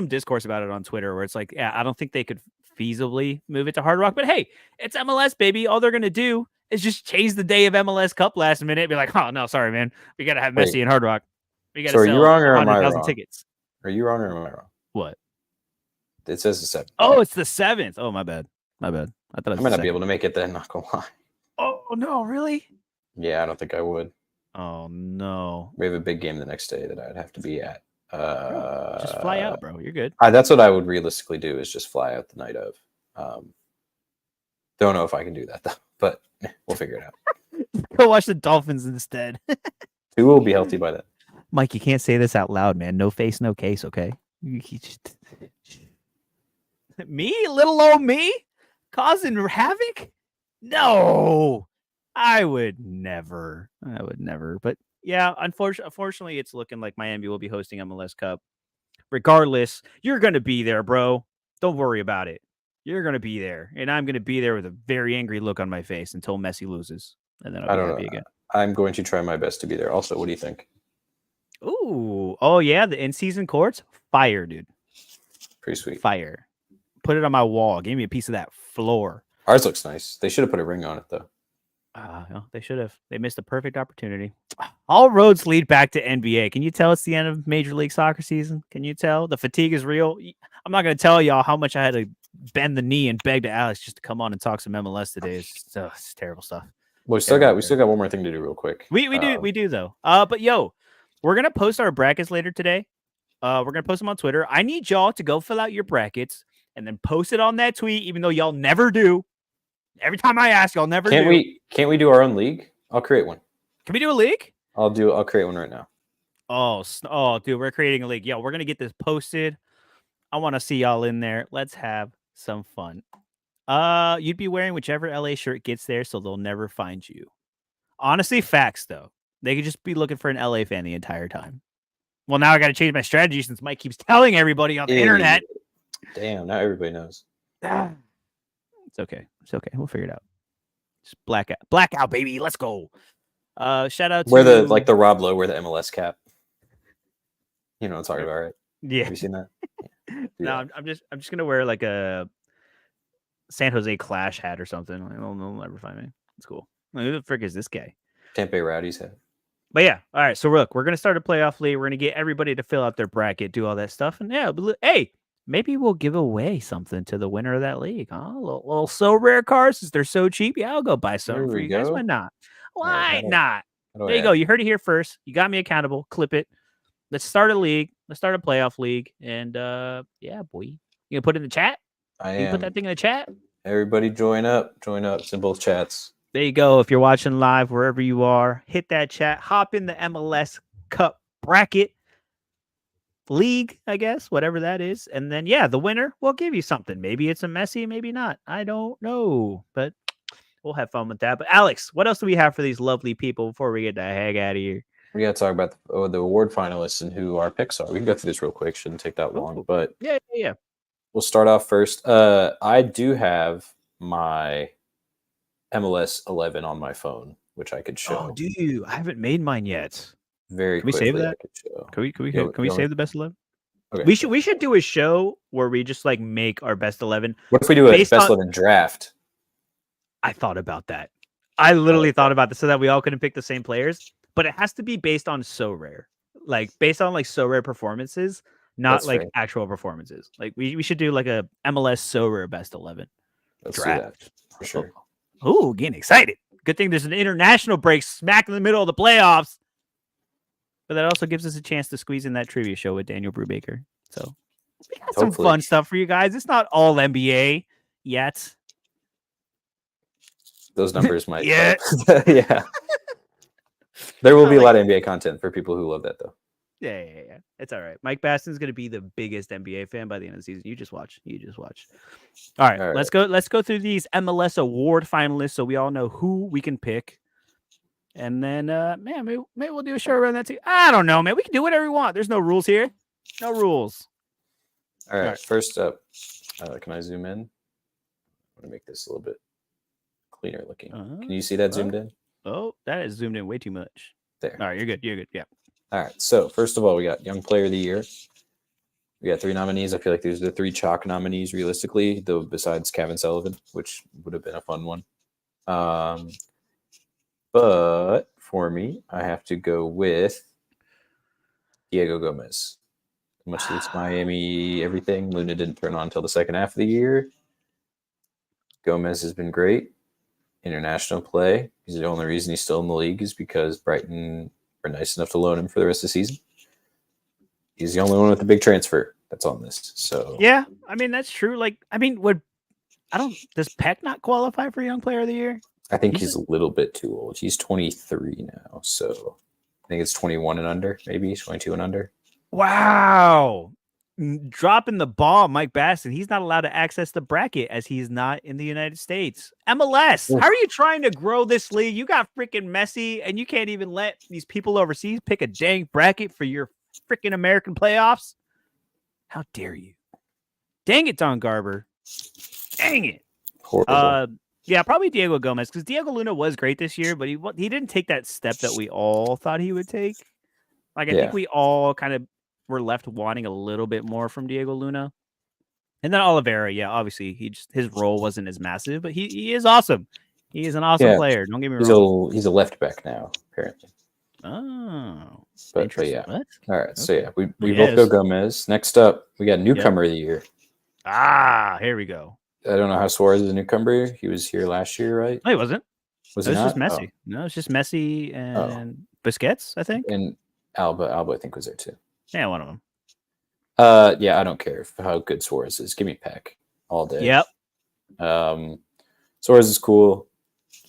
discourse about it on Twitter where it's like, yeah, I don't think they could feasibly move it to Hard Rock, but hey, it's MLS, baby. All they're gonna do is just change the day of MLS Cup last minute. Be like, oh no, sorry, man, we gotta have Messi wait, in Hard Rock. We gotta so are you sell wrong or am I 100,000 wrong? tickets. Are you wrong or am I wrong? What? It says the 7th. Oh, it's the 7th. Oh, my bad. I thought it was I might the not be 2nd. able to make it then. Not gonna lie. Oh no, really? Yeah, I don't think I would. Oh no. We have a big game the next day that I'd have to be at. Bro, just fly out, bro. You're good. That's what I would realistically do is just fly out the night of. Don't know if I can do that though, but we'll figure it out. Go watch the Dolphins instead. Who will be healthy by then? Mike, you can't say this out loud, man. No face, no case, okay? Me? Little old me? Causing havoc? No. I would never. But yeah, unfortunately, it's looking like Miami will be hosting MLS Cup. Regardless, you're going to be there, bro. Don't worry about it. You're going to be there. And I'm going to be there with a very angry look on my face until Messi loses. And then I'll be happy again. I'm going to try my best to be there. Also, what do you think? Ooh. Oh, yeah. The in-season courts? Fire, dude. Pretty sweet. Fire. Put it on my wall. Give me a piece of that floor. Ours looks nice. They should have put a ring on it, though. No, they should have. They missed a perfect opportunity. All roads lead back to NBA. Can you tell it's the end of Major League Soccer season? Can you tell the fatigue is real? I'm not going to tell y'all how much I had to bend the knee and beg to Alex just to come on and talk some MLS today. It's terrible stuff. Well, we still got one more thing to do real quick. We do though. But yo, we're gonna post our brackets later today. We're gonna post them on Twitter. I need y'all to go fill out your brackets and then post it on that tweet, even though y'all never do. Every time I ask, y'all never do. Can't we do our own league? I'll create one. Can we do a league? I'll create one right now. Oh, dude, we're creating a league. Yo, we're gonna get this posted. I want to see y'all in there. Let's have some fun. You'd be wearing whichever LA shirt gets there, so they'll never find you. Honestly, facts though. They could just be looking for an LA fan the entire time. Well, now I got to change my strategy since Mike keeps telling everybody on the internet. Damn, now everybody knows. It's okay. We'll figure it out. Just blackout, baby. Let's go. Shout out to wear the Rob Lowe, wear the MLS cap. You know what I'm talking about, right? Yeah. Have you seen that? Yeah. No, I'm just gonna wear like a San Jose Clash hat or something. They'll never find me. It's cool. Like, who the frick is this guy? Tampa Bay Rowdies hat. But yeah, all right. So look, we're gonna start a playoff league. We're gonna get everybody to fill out their bracket, do all that stuff, and yeah, hey, maybe we'll give away something to the winner of that league. Huh? A little so rare cards, since they're so cheap. Yeah, I'll go buy some for you guys. Why not? Why not? There you go. You heard it here first. You got me accountable. Clip it. Let's start a league. Let's start a playoff league. And yeah, boy. You gonna put it in the chat? You put that thing in the chat? Everybody join up. Join up. It's in both chats. There you go. If you're watching live, wherever you are, hit that chat. Hop in the MLS Cup bracket league, I guess, whatever that is. And then, yeah, the winner will give you something. Maybe it's a Messi, maybe not. I don't know. But we'll have fun with that. But Alex, what else do we have for these lovely people before we get the heck out of here? We got to talk about the award finalists and who our picks are. We can go through this real quick. Shouldn't take that long. But yeah. We'll start off first. I do have my MLS 11 on my phone, which I could show. Oh, dude, I haven't made mine yet. Very can we quickly, save that? Can we save the best 11? Okay. We should do a show where we just like make our best 11. What if we do a best 11 draft? I thought about that. I literally thought about this so that we all couldn't pick the same players, but it has to be based on so rare, like based on like so rare performances, not That's like fair. Actual performances. Like we should do like a MLS so rare best 11 draft do that, for sure. Oh, getting excited. Good thing there's an international break smack in the middle of the playoffs. But that also gives us a chance to squeeze in that trivia show with Daniel Brubaker. So we got some fun stuff for you guys. It's not all NBA yet. Those numbers might. Yeah. Yeah. There will be a lot of NBA content for people who love that, though. Yeah. It's all right. Mike Baston's going to be the biggest NBA fan by the end of the season. You just watch. All right. Let's go through these MLS award finalists so we all know who we can pick. And then, maybe we'll do a show around that too. I don't know, man. We can do whatever we want. There's no rules here. No rules. All right. First up, Can I zoom in? I'm gonna make this a little bit cleaner looking. Can Uh, you see that uh, zoomed in? oh, that is zoomed in way too much. There. All right, you're good. You're good. Yeah. All right. So first of all, we got Young Player of the Year. We got 3 nominees. I feel like these are the 3 chalk nominees realistically, though besides Kevin Sullivan, which would have been a fun one. But for me, I have to go with Diego Gomez. Much to this Miami everything, Luna didn't turn on until the second half of the year. Gomez has been great. International play. He's the only reason he's still in the league is because Brighton were nice enough to loan him for the rest of the season. He's the only one with a big transfer that's on this. So yeah, I mean that's true. Like, I mean, does Peck not qualify for Young Player of the Year? I think he's a little bit too old. He's 23 now, so I think it's 21 and under, maybe 22 and under. Wow. Dropping the ball, Mike Baston. He's not allowed to access the bracket as he's not in the United States. MLS, how are you trying to grow this league? You got freaking Messi, and you can't even let these people overseas pick a dang bracket for your freaking American playoffs? How dare you? Dang it, Don Garber. Dang it. Horrible. Yeah, probably Diego Gomez, because Diego Luna was great this year, but he didn't take that step that we all thought he would take. Like, I think we all kind of were left wanting a little bit more from Diego Luna. And then Oliveira, yeah, obviously his role wasn't as massive, but he is awesome. He is an awesome player. Don't get me wrong. He's a left back now, apparently. Oh, but yeah. What? All right. Okay. So yeah, we both go Gomez. Next up, we got newcomer of the year. Here we go. I don't know how Suarez is a newcomer. He was here last year, right? No, he wasn't. Was it not? Just Messi. Oh. No, it's just Messi and Busquets, I think. And Alba, I think, was there too. Yeah, one of them. Yeah, I don't care how good Suarez is. Give me Peck all day. Yep. Suarez is cool.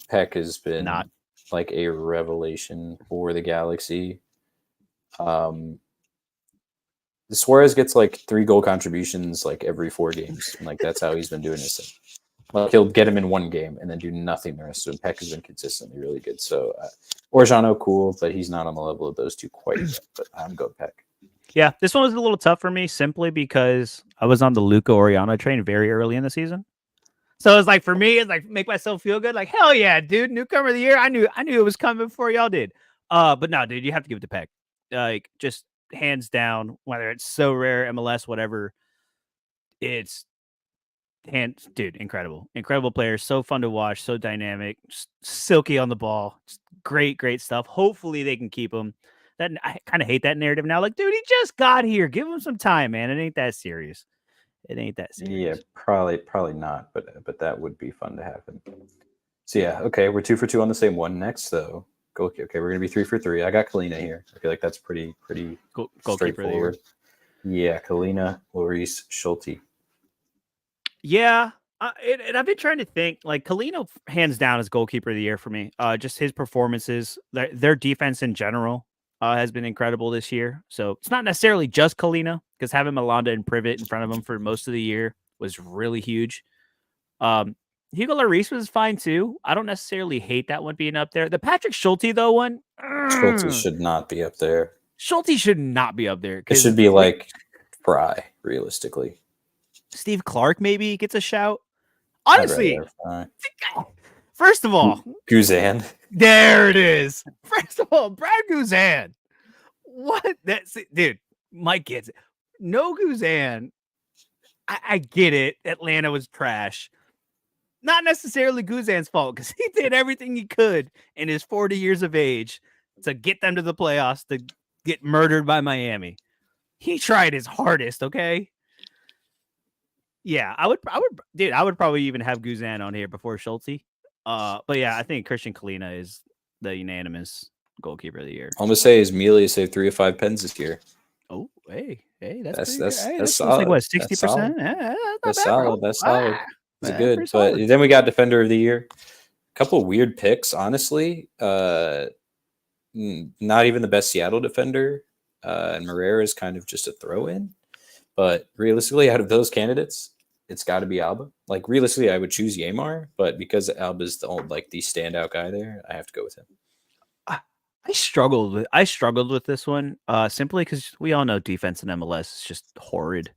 Peck has been not like a revelation for the Galaxy. Suarez gets like 3 goal contributions like every 4 games, and like that's how he's been doing this thing. Like he'll get him in 1 game and then do nothing the rest of them. Peck has been consistently really good. So Orjano, cool, but he's not on the level of those 2 quite yet. But I'm going Peck. Yeah, this one was a little tough for me simply because I was on the Luca Oriano train very early in the season. So it's like, for me, it's like make myself feel good. Like, hell yeah, dude, newcomer of the year. I knew it was coming before y'all did. But no, dude, you have to give it to Peck. Like, just hands down, whether it's so rare, MLS, whatever. It's dude, incredible player, so fun to watch, so dynamic, silky on the ball, just great stuff. Hopefully they can keep him. That I kind of hate that narrative now. Like, dude, he just got here. Give him some time, man. It ain't that serious. Yeah, probably not. But that would be fun to have him. So yeah, okay, we're 2 for 2 on the same one. Next though, okay, we're gonna be 3 for 3. I got Kalina here. I feel like that's pretty straightforward. Yeah, Kalina, Lloris, Schulte. Yeah. And I've been trying to think, like, Kalina hands down is goalkeeper of the year for me. Just his performances, their defense in general has been incredible this year. So it's not necessarily just Kalina, because having Malanda and Privet in front of him for most of the year was really huge. Hugo Lloris was fine too. I don't necessarily hate that one being up there. The Patrick Schulte though one, Schulte should not be up there. Schulte should not be up there. It should be like Fry, realistically. Steve Clark maybe gets a shout. Honestly, first of all, Guzan. There it is. First of all, Brad Guzan. What? That's it, dude. Mike gets it. No Guzan. I get it. Atlanta was trash. Not necessarily Guzan's fault, because he did everything he could in his 40 years of age to get them to the playoffs, to get murdered by Miami. He tried his hardest, okay? Yeah, I would probably even have Guzan on here before Schulte. But yeah, I think Christian Kalina is the unanimous goalkeeper of the year. I'm gonna say is Mealy saved 3 of 5 pens this year. Oh, hey, that's solid. Like what, 60%? That's solid. That's solid. It's good. But then we got defender of the year. A couple of weird picks, honestly. Not even the best Seattle defender, and Moreira is kind of just a throw-in. But realistically, out of those candidates, it's got to be Alba. Like, realistically, I would choose Yamar, but because Alba's the standout guy there, I have to go with him. I struggled with this one simply because we all know defense in MLS is just horrid.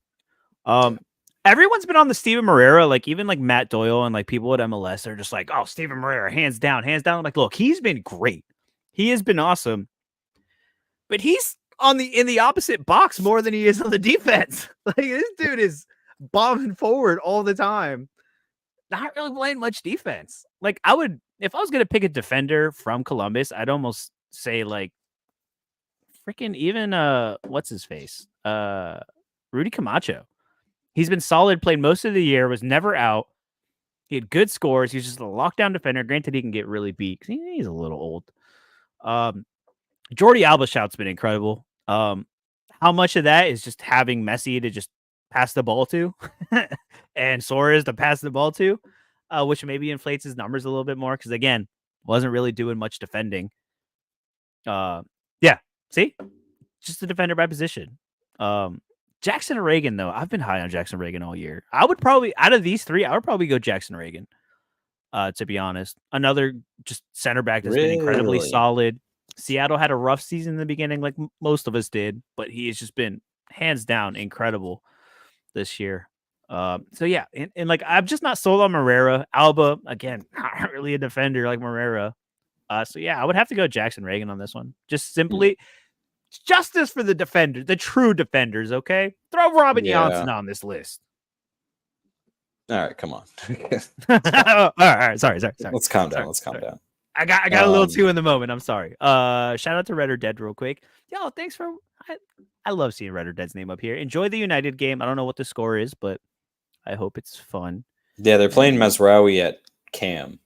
Everyone's been on the Steven Moreira, like even like Matt Doyle and like people at MLS are just like, oh, Steven Moreira, hands down, hands down. I'm like, look, he's been great. He has been awesome, but he's on in the opposite box more than he is on the defense. Like this dude is bombing forward all the time, not really playing much defense. Like I would, if I was gonna pick a defender from Columbus, I'd almost say like freaking even what's his face? Rudy Camacho. He's been solid, played most of the year, was never out. He had good scores. He's just a lockdown defender. Granted, he can get really beat. He's a little old. Jordi Alba shout's been incredible. How much of that is just having Messi to just pass the ball to and Suarez to pass the ball to, which maybe inflates his numbers a little bit more because, again, wasn't really doing much defending. Yeah, see? Just a defender by position. Jackson Reagan, though, I've been high on Jackson Reagan all year. I would probably, out of these three, I would probably go Jackson Reagan, to be honest. Another just center back that's been incredibly solid. Seattle had a rough season in the beginning, like most of us did, but he has just been hands down incredible this year. So yeah, and like I'm just not sold on Moreira. Alba, again, not really a defender like Moreira. So yeah, I would have to go Jackson Reagan on this one. Just simply justice for the defender, the true defenders, okay? Throw Robin Janssen on this list. All right, come on. All right, sorry. Let's calm down. Let's calm down. I got a little too in the moment. I'm sorry. Shout out to Red or Dead real quick. Yo, thanks for I love seeing Red or Dead's name up here. Enjoy the United game. I don't know what the score is, but I hope it's fun. Yeah, they're playing Mazraoui at Cam.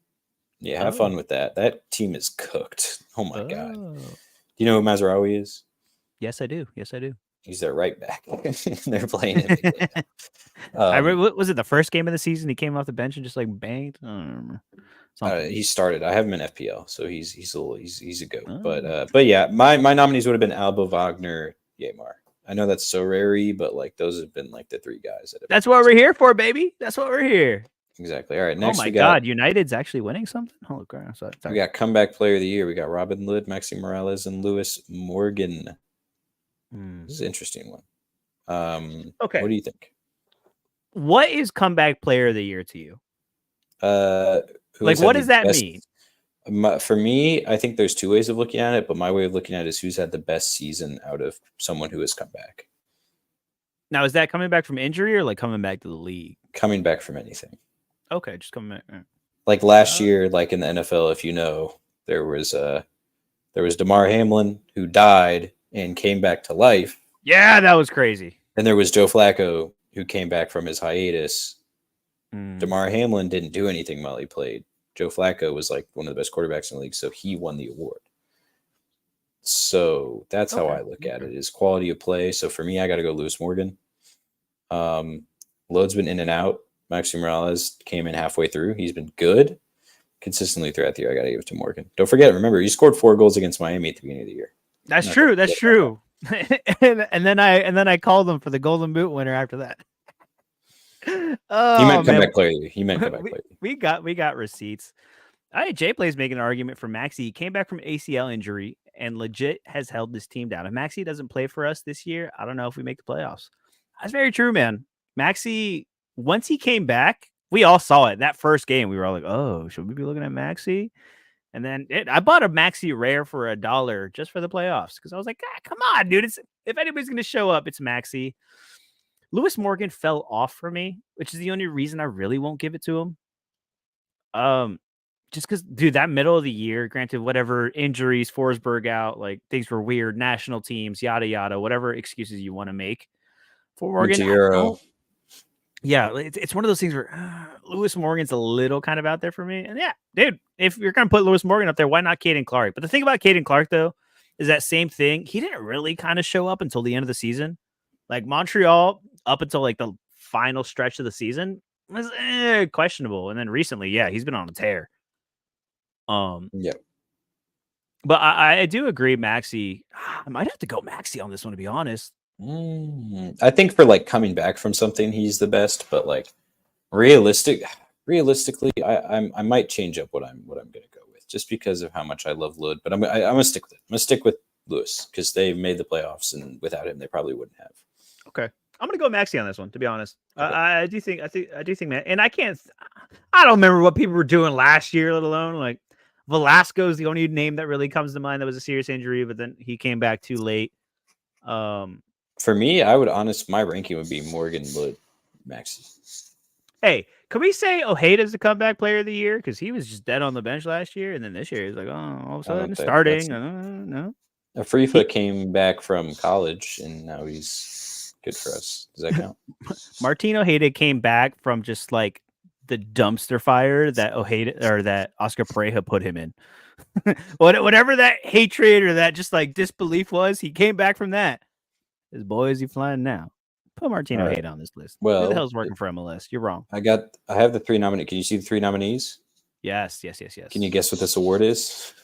Yeah, have fun with that. That team is cooked. Oh my god. Do you know who Mazraoui is? Yes, I do. He's their right back. They're playing him. Was it the first game of the season? He came off the bench and just like banged. I don't remember. He started. I have him in FPL, so he's a goat. But yeah, my nominees would have been Alba, Wagner, Yamar. I know that's Sorare, but like those have been like the three guys. That's what we're here for, baby. That's what we're here. Exactly. All right. Next, oh my god, United's actually winning something. Holy crap! Sorry. We got comeback player of the year. We got Robin Lod, Maxi Morales, and Lewis Morgan. This is an interesting one. Okay. What do you think? What is comeback player of the year to you? Like, what does that mean? For me, I think there's two ways of looking at it, but my way of looking at it is who's had the best season out of someone who has come back. Now, is that coming back from injury or like coming back to the league? Coming back from anything. Okay, just coming back. Like last year, like in the NFL, if you know, there was Damar Hamlin who died and came back to life. Yeah, that was crazy. And there was Joe Flacco who came back from his hiatus. Damar Hamlin didn't do anything while he played. Joe Flacco was like one of the best quarterbacks in the league, so he won the award. So that's how I look at it, is quality of play. So for me, I got to go Lewis Morgan. Lod's been in and out. Maxi Morales came in halfway through. He's been good consistently throughout the year. I got to give it to Morgan. Don't forget, remember, he scored 4 goals against Miami at the beginning of the year. That's true. That's true. and then I called him for the Golden Boot winner after that. He meant comeback player. He meant comeback player. We got receipts. Jay Play's making an argument for Maxi. He came back from ACL injury and legit has held this team down. If Maxi doesn't play for us this year, I don't know if we make the playoffs. That's very true, man. Maxi, once he came back, we all saw it. That first game, we were all like, oh, should we be looking at Maxi? And then I bought a Maxi Rare for $1 just for the playoffs because I was like, come on, dude. If anybody's going to show up, it's Maxi. Lewis Morgan fell off for me, which is the only reason I really won't give it to him. Just because, dude, that middle of the year, granted, whatever injuries, Forsberg out, like things were weird, national teams, yada, yada, whatever excuses you want to make for Morgan. Yeah, it's one of those things where Lewis Morgan's a little kind of out there for me. And yeah, dude, if you're going to put Lewis Morgan up there, why not Caden Clark? But the thing about Caden Clark, though, is that same thing. He didn't really kind of show up until the end of the season. Like Montreal, up until like the final stretch of the season, was questionable. And then recently, yeah, he's been on a tear. Yeah. But I do agree, Maxi. I might have to go Maxi on this one, to be honest. I think for like coming back from something, he's the best. But like realistically, I might change up what I'm gonna go with just because of how much I love Lod. But I'm gonna stick with it. I'm gonna stick with Lewis because they made the playoffs, and without him, they probably wouldn't have. Okay. I'm gonna go Maxi on this one. To be honest, Okay. I do think man, and I can't. I don't remember what people were doing last year, let alone like Velasco's the only name that really comes to mind that was a serious injury, but then he came back too late. For me, my ranking would be Morgan, but Maxi. Hey, can we say Ojeda's the comeback player of the year? Because he was just dead on the bench last year, and then this year he's like, oh, all of a I sudden don't think starting. that's No, a free foot came back from college, and now he's good for us. Does that count? Martin Ojeda came back from just like the dumpster fire that Ojeda or that Oscar Pareja put him in. Whatever that hatred or that just like disbelief was, he came back from that. His boy, is he flying now? Put Martin All right. Ojeda on this list. Who the Well, hell's working for MLS? You're wrong. I have the 3 nominees. Can you see the 3 nominees? Yes. Can you guess what this award is?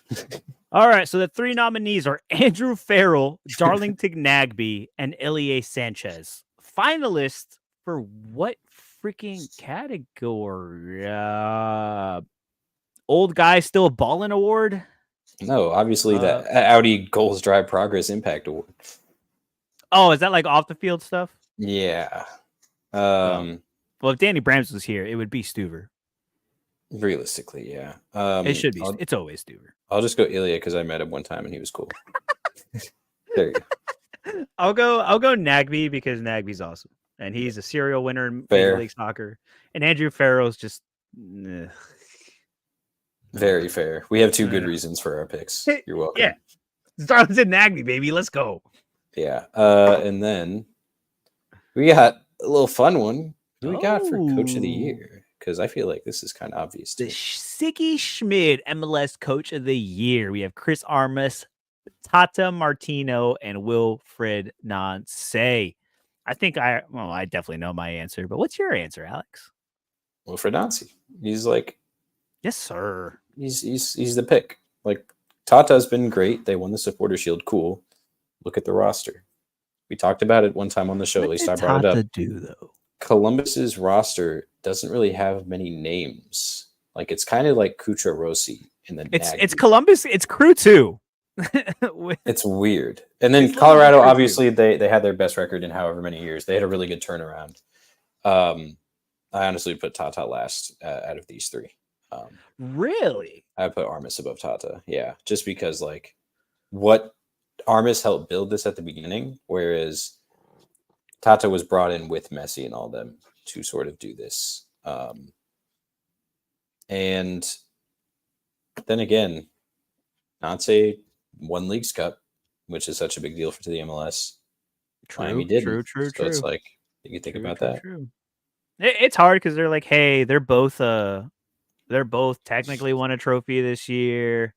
All right, so the 3 nominees are Andrew Farrell, Darlington Nagbe, and Ilie Sanchez. Finalists for what freaking category? Old guy still balling award? No, obviously the Audi Goals Drive Progress Impact Award. Oh, is that like off the field stuff? Yeah. Well, if Danny Brams was here, it would be Stuver. Realistically, yeah. It should be. It's always Stuver. I'll just go Ilya because I met him one time and he was cool. There you go. I'll go Nagbe because Nagbe's awesome. And he's a serial winner in Major League Soccer. And Andrew Farrell's just very fair. We have 2 good reasons for our picks. You're welcome. Yeah. Darlington Nagbe, baby. Let's go. Yeah. And then we got a little fun one. Who we got for Coach of the Year? Because I feel like this is kind of obvious. The Siggy Schmid MLS Coach of the Year. We have Chris Armas, Tata Martino, and Wilfred Nance. I definitely know my answer, but what's your answer, Alex? Wilfred Nance. He's like, yes, sir. He's the pick. Like Tata's been great. They won the Supporter Shield. Cool. Look at the roster. We talked about it one time on the show. At least I brought it up. Do though? Columbus's roster doesn't really have many names. Like it's kind of like Kucha Rossi in the. It's Columbus. It's Crew 2. It's weird. And then Colorado, obviously, they had their best record in however many years. They had a really good turnaround. I honestly put Tata last out of these 3. Really? I put Armas above Tata. Yeah, just because like what Armas helped build this at the beginning, whereas Tata was brought in with Messi and all them to sort of do this. And then again, Nance won Leagues Cup, which is such a big deal to the MLS. Miami didn't. True. So it's like you can think about that. True. It's hard because they're like, hey, they're both technically won a trophy this year.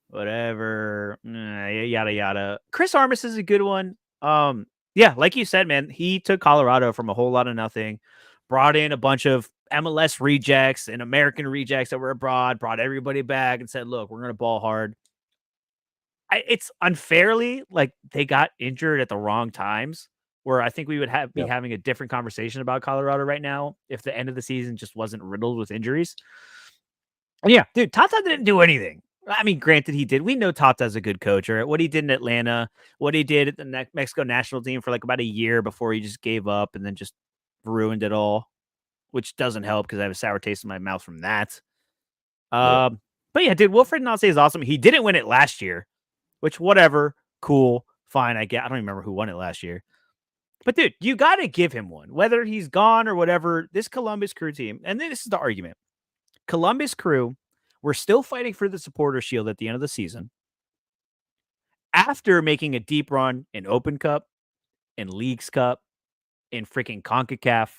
Whatever, yada yada. Chris Armas is a good one. Yeah, like you said, man, he took Colorado from a whole lot of nothing, brought in a bunch of MLS rejects and American rejects that were abroad, brought everybody back and said, look, we're gonna ball hard. It's unfairly like they got injured at the wrong times, where I think we would be having a different conversation about Colorado right now if the end of the season just wasn't riddled with injuries. And yeah, dude, Tata didn't do anything. I mean, granted, he did. We know Tata's a good coach, or what he did in Atlanta, what he did at the Mexico national team for like about a year before he just gave up and then just ruined it all, which doesn't help because I have a sour taste in my mouth from that. But yeah, dude, Wilfred Nance is awesome. He didn't win it last year, which whatever, cool, fine. I don't remember who won it last year. But dude, you got to give him one, whether he's gone or whatever. This Columbus Crew team, and this is the argument. Columbus Crew, we're still fighting for the Supporter Shield at the end of the season. After making a deep run in Open Cup, in Leagues Cup, in freaking CONCACAF.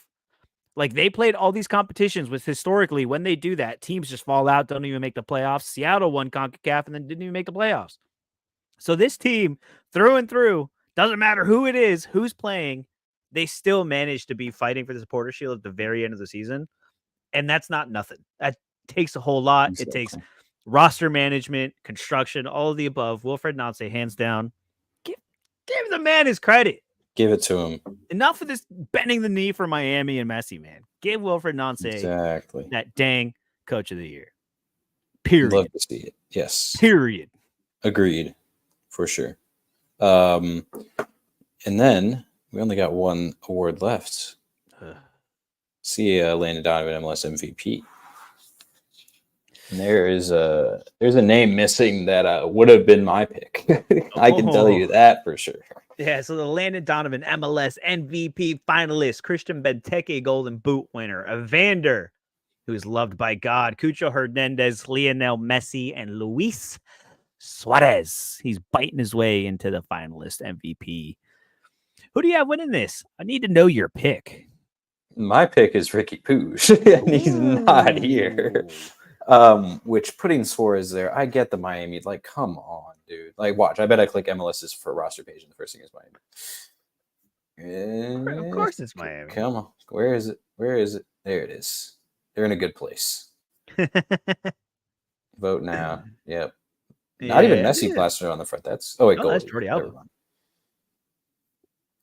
Like they played all these competitions with historically, when they do that, teams just fall out, don't even make the playoffs. Seattle won CONCACAF and then didn't even make the playoffs. So this team, through and through, doesn't matter who it is, who's playing, they still managed to be fighting for the Supporter Shield at the very end of the season. And that's not nothing. That takes a whole lot. Exactly. It takes roster management, construction, all of the above. Wilfred Nance, hands down. Give the man his credit. Give it to him. Enough of this bending the knee for Miami and Messi, man. Give Wilfred Nance that dang Coach of the Year. Period. Love to see it. Yes. Period. Agreed. For sure. And then We only got one award left. See, Landon Donovan MLS MVP. And there's a name missing that would have been my pick. I can tell you that for sure. Yeah, so the Landon Donovan MLS MVP finalist, Christian Benteke Golden Boot winner, Evander, who is loved by God, Cucho Hernandez, Lionel Messi, and Luis Suarez. He's biting his way into the finalist MVP. Who do you have winning this? I need to know your pick. My pick is Ricky Pooch, and he's not here. Which putting Suarez there, I get the Miami. Like, come on, dude. Like, watch. I bet I click MLS's for roster page, and the first thing is Miami. Of course it's Miami. Come on. Where is it? Where is it? There it is. They're in a good place. Vote now. Yep. Not even Messi plastered on the front. That's that's Jordi Alba.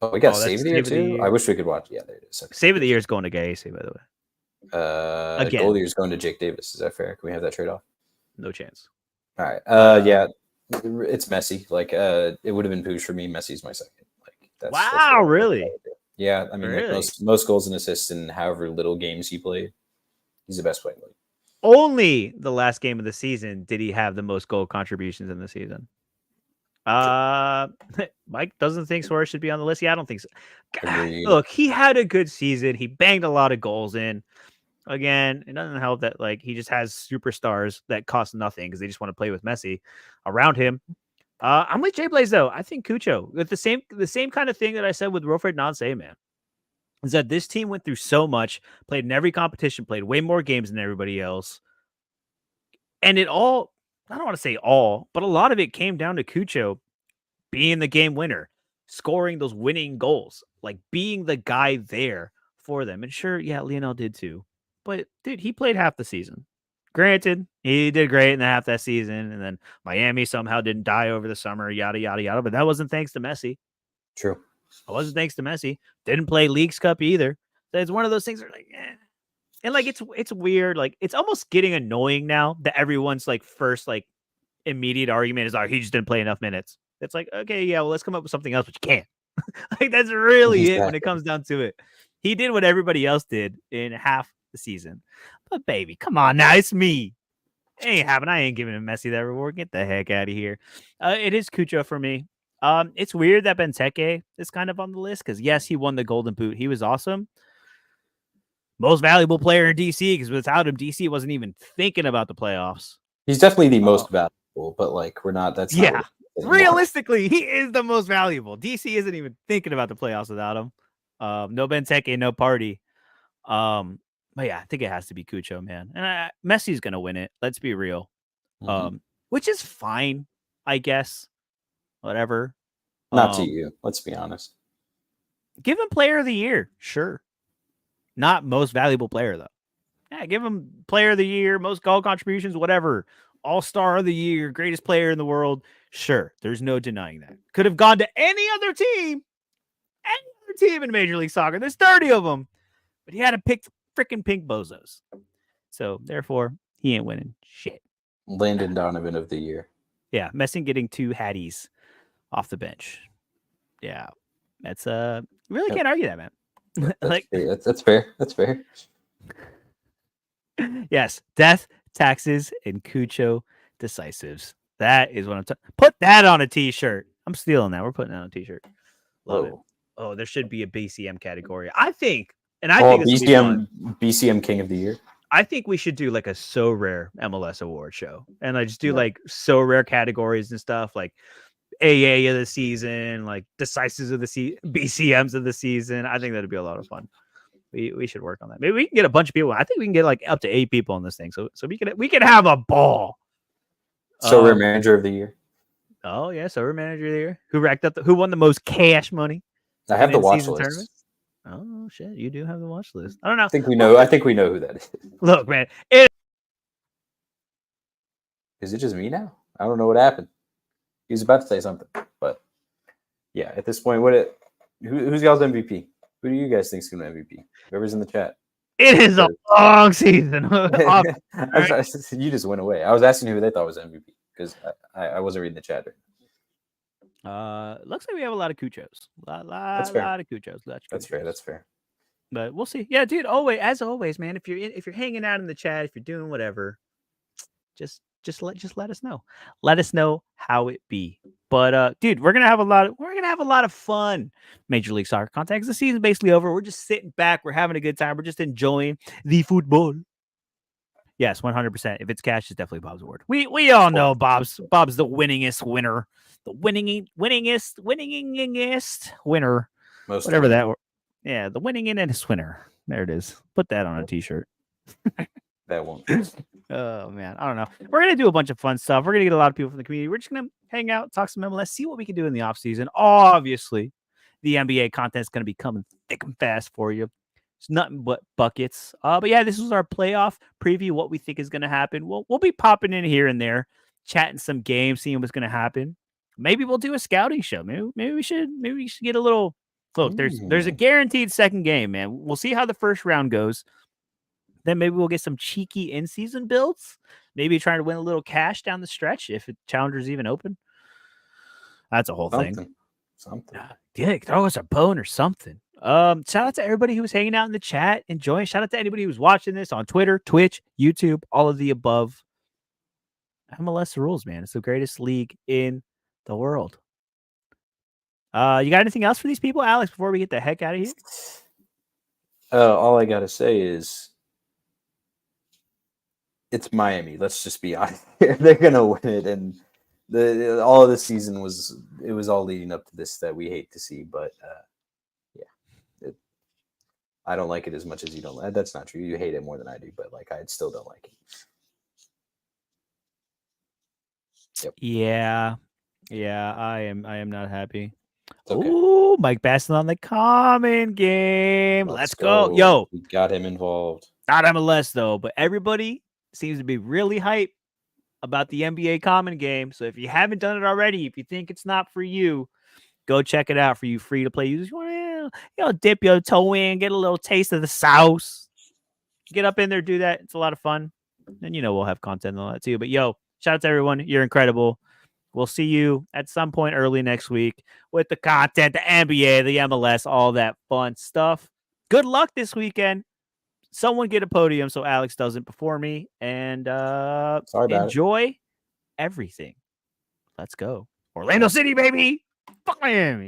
Oh, we got Save of the Year too? I wish we could watch. Yeah, there it is. Okay. Save of the Year is going to Gacy, by the way. Goal of the Year is going to Jake Davis. Is that fair? Can we have that trade-off? No chance. All right. Yeah, it's Messi. Like, it would have been Pooch for me. Messi's my second. Like, that's really? Yeah, I mean, really? Like most goals and assists in however little games he played, he's the best player in the league. Only the last game of the season did he have the most goal contributions in the season. Mike doesn't think Suarez should be on the list. Yeah, I don't think so. God, look, he had a good season. He banged a lot of goals in. Again, it doesn't help that like he just has superstars that cost nothing because they just want to play with Messi around him. I'm with Jay Blaze though. I think Cucho with the same kind of thing that I said with Wilfred Nancy, man. Is that this team went through so much, played in every competition, played way more games than everybody else. And it all, I don't want to say all, but a lot of it came down to Cucho being the game winner, scoring those winning goals, like being the guy there for them. And sure, yeah, Lionel did too. But dude, he played half the season. Granted, he did great in the half that season. And then Miami somehow didn't die over the summer, yada, yada, yada. But that wasn't thanks to Messi. True. It wasn't thanks to Messi. Didn't play Leagues Cup either. So it's one of those things where like, And like it's weird. Like it's almost getting annoying now that everyone's like first like immediate argument is he just didn't play enough minutes. It's like, okay, yeah, well, let's come up with something else, but you can't. Like that's really it when it comes down to it. He did what everybody else did in half the season. But baby, come on now, it's me. It ain't happening. I ain't giving him Messi that reward. Get the heck out of here. It is Cucho for me. It's weird that Benteke is kind of on the list because yes, he won the Golden Boot. He was awesome. Most valuable player in DC because without him, DC wasn't even thinking about the playoffs. He's definitely the most valuable, but like we're not. That's not realistically, he is the most valuable. DC isn't even thinking about the playoffs without him. No Benteke, no party. But yeah, I think it has to be Cucho, man. And Messi's gonna win it. Let's be real. Which is fine, I guess. Whatever. Not to you. Let's be honest. Give him Player of the Year, sure. Not most valuable player though. Yeah, give him Player of the Year, most goal contributions, whatever. All-Star of the Year, greatest player in the world. Sure, there's no denying that. Could have gone to any other team in Major League Soccer. There's 30 of them, but he had to pick freaking pink bozos. So therefore, he ain't winning shit. Landon Donovan of the Year. Yeah, Messi getting 2 Hatties off the bench. Yeah, that's really can't argue that, man. That's fair. That's fair. Yes, death, taxes, and Cucho decisives. That is what I'm talking. Put that on a t-shirt. I'm stealing that. We're putting that on a t-shirt. Love it. Oh, there should be a BCM category. I think, and I think BCM King of the Year. I think we should do like a So Rare MLS award show, and I just do like So Rare categories and stuff, like AA of the season, like decisives of the season, BCMs of the season. I think that'd be a lot of fun. We should work on that. Maybe we can get a bunch of people. I think we can get like up to 8 people on this thing. So we can have a ball. So Rare Manager of the Year. Oh yeah, So Rare Manager of the Year. Who won the most cash money? I have the watch list. Tournaments? Oh shit, you do have the watch list. I don't know. I think we know who that is. Look, man, is it just me now? I don't know what happened. He was about to say something, but yeah, at this point, who's y'all's MVP? Who do you guys think is going to MVP? Whoever's in the chat. It is a long season. You just went away. I was asking who they thought was MVP because I wasn't reading the chat. Looks like we have a lot of Cuchos. That's fair. Lot of Cuchos. Lot of That's fair. Cuchos. That's fair. But we'll see. Yeah, dude. Always, as always, man. If you're hanging out in the chat, if you're doing whatever, just let us know. Let us know how it be. But dude, we're gonna have a lot of fun. Major League Soccer content. 'Cause the season's basically over. We're just sitting back. We're having a good time. We're just enjoying the football. Yes, 100%. If it's cash, it's definitely Bob's award. We all know Bob's the winningest winner, the winningest winner, Most whatever winning. that. Yeah, the winningest winner. There it is. Put that on a t-shirt. That won't. Oh man, I don't know. We're gonna do a bunch of fun stuff. We're gonna get a lot of people from the community. We're just gonna hang out, talk some MLS, see what we can do in the off season. Obviously, the NBA content is gonna be coming thick and fast for you. It's nothing but buckets. But yeah, this was our playoff preview. What we think is gonna happen. We'll be popping in here and there, chatting some games, seeing what's gonna happen. Maybe we'll do a scouting show. Maybe we should get a little. Look, there's a guaranteed second game, man. We'll see how the first round goes. Then maybe we'll get some cheeky in-season builds. Maybe trying to win a little cash down the stretch if Challenger's even open. That's a whole thing. Something. Yeah, throw us a bone or something. Shout out to everybody who was hanging out in the chat, enjoying. Shout out to anybody who's watching this on Twitter, Twitch, YouTube, all of the above. MLS rules, man. It's the greatest league in the world. You got anything else for these people, Alex, before we get the heck out of here? All I gotta say is it's Miami. Let's just be honest. They're gonna win it, and all of the season was all leading up to this that we hate to see. But I don't like it as much as you don't. That's not true. You hate it more than I do, but like I still don't like it. Yep. Yeah, I am not happy. Okay. Oh, Mike Basson on the common game. Let's go. Yo, we got him involved. Not MLS though, but everybody seems to be really hype about the NBA common game. So if you haven't done it already, if you think it's not for you, go check it out for you free to play users. You want to dip your toe in, get a little taste of the sauce. Get up in there, do that. It's a lot of fun. And we'll have content on that too. But shout out to everyone. You're incredible. We'll see you at some point early next week with the content, the NBA, the MLS, all that fun stuff. Good luck this weekend. Someone get a podium so Alex doesn't before me. And enjoy everything. Let's go. Orlando City, baby. Fuck Miami.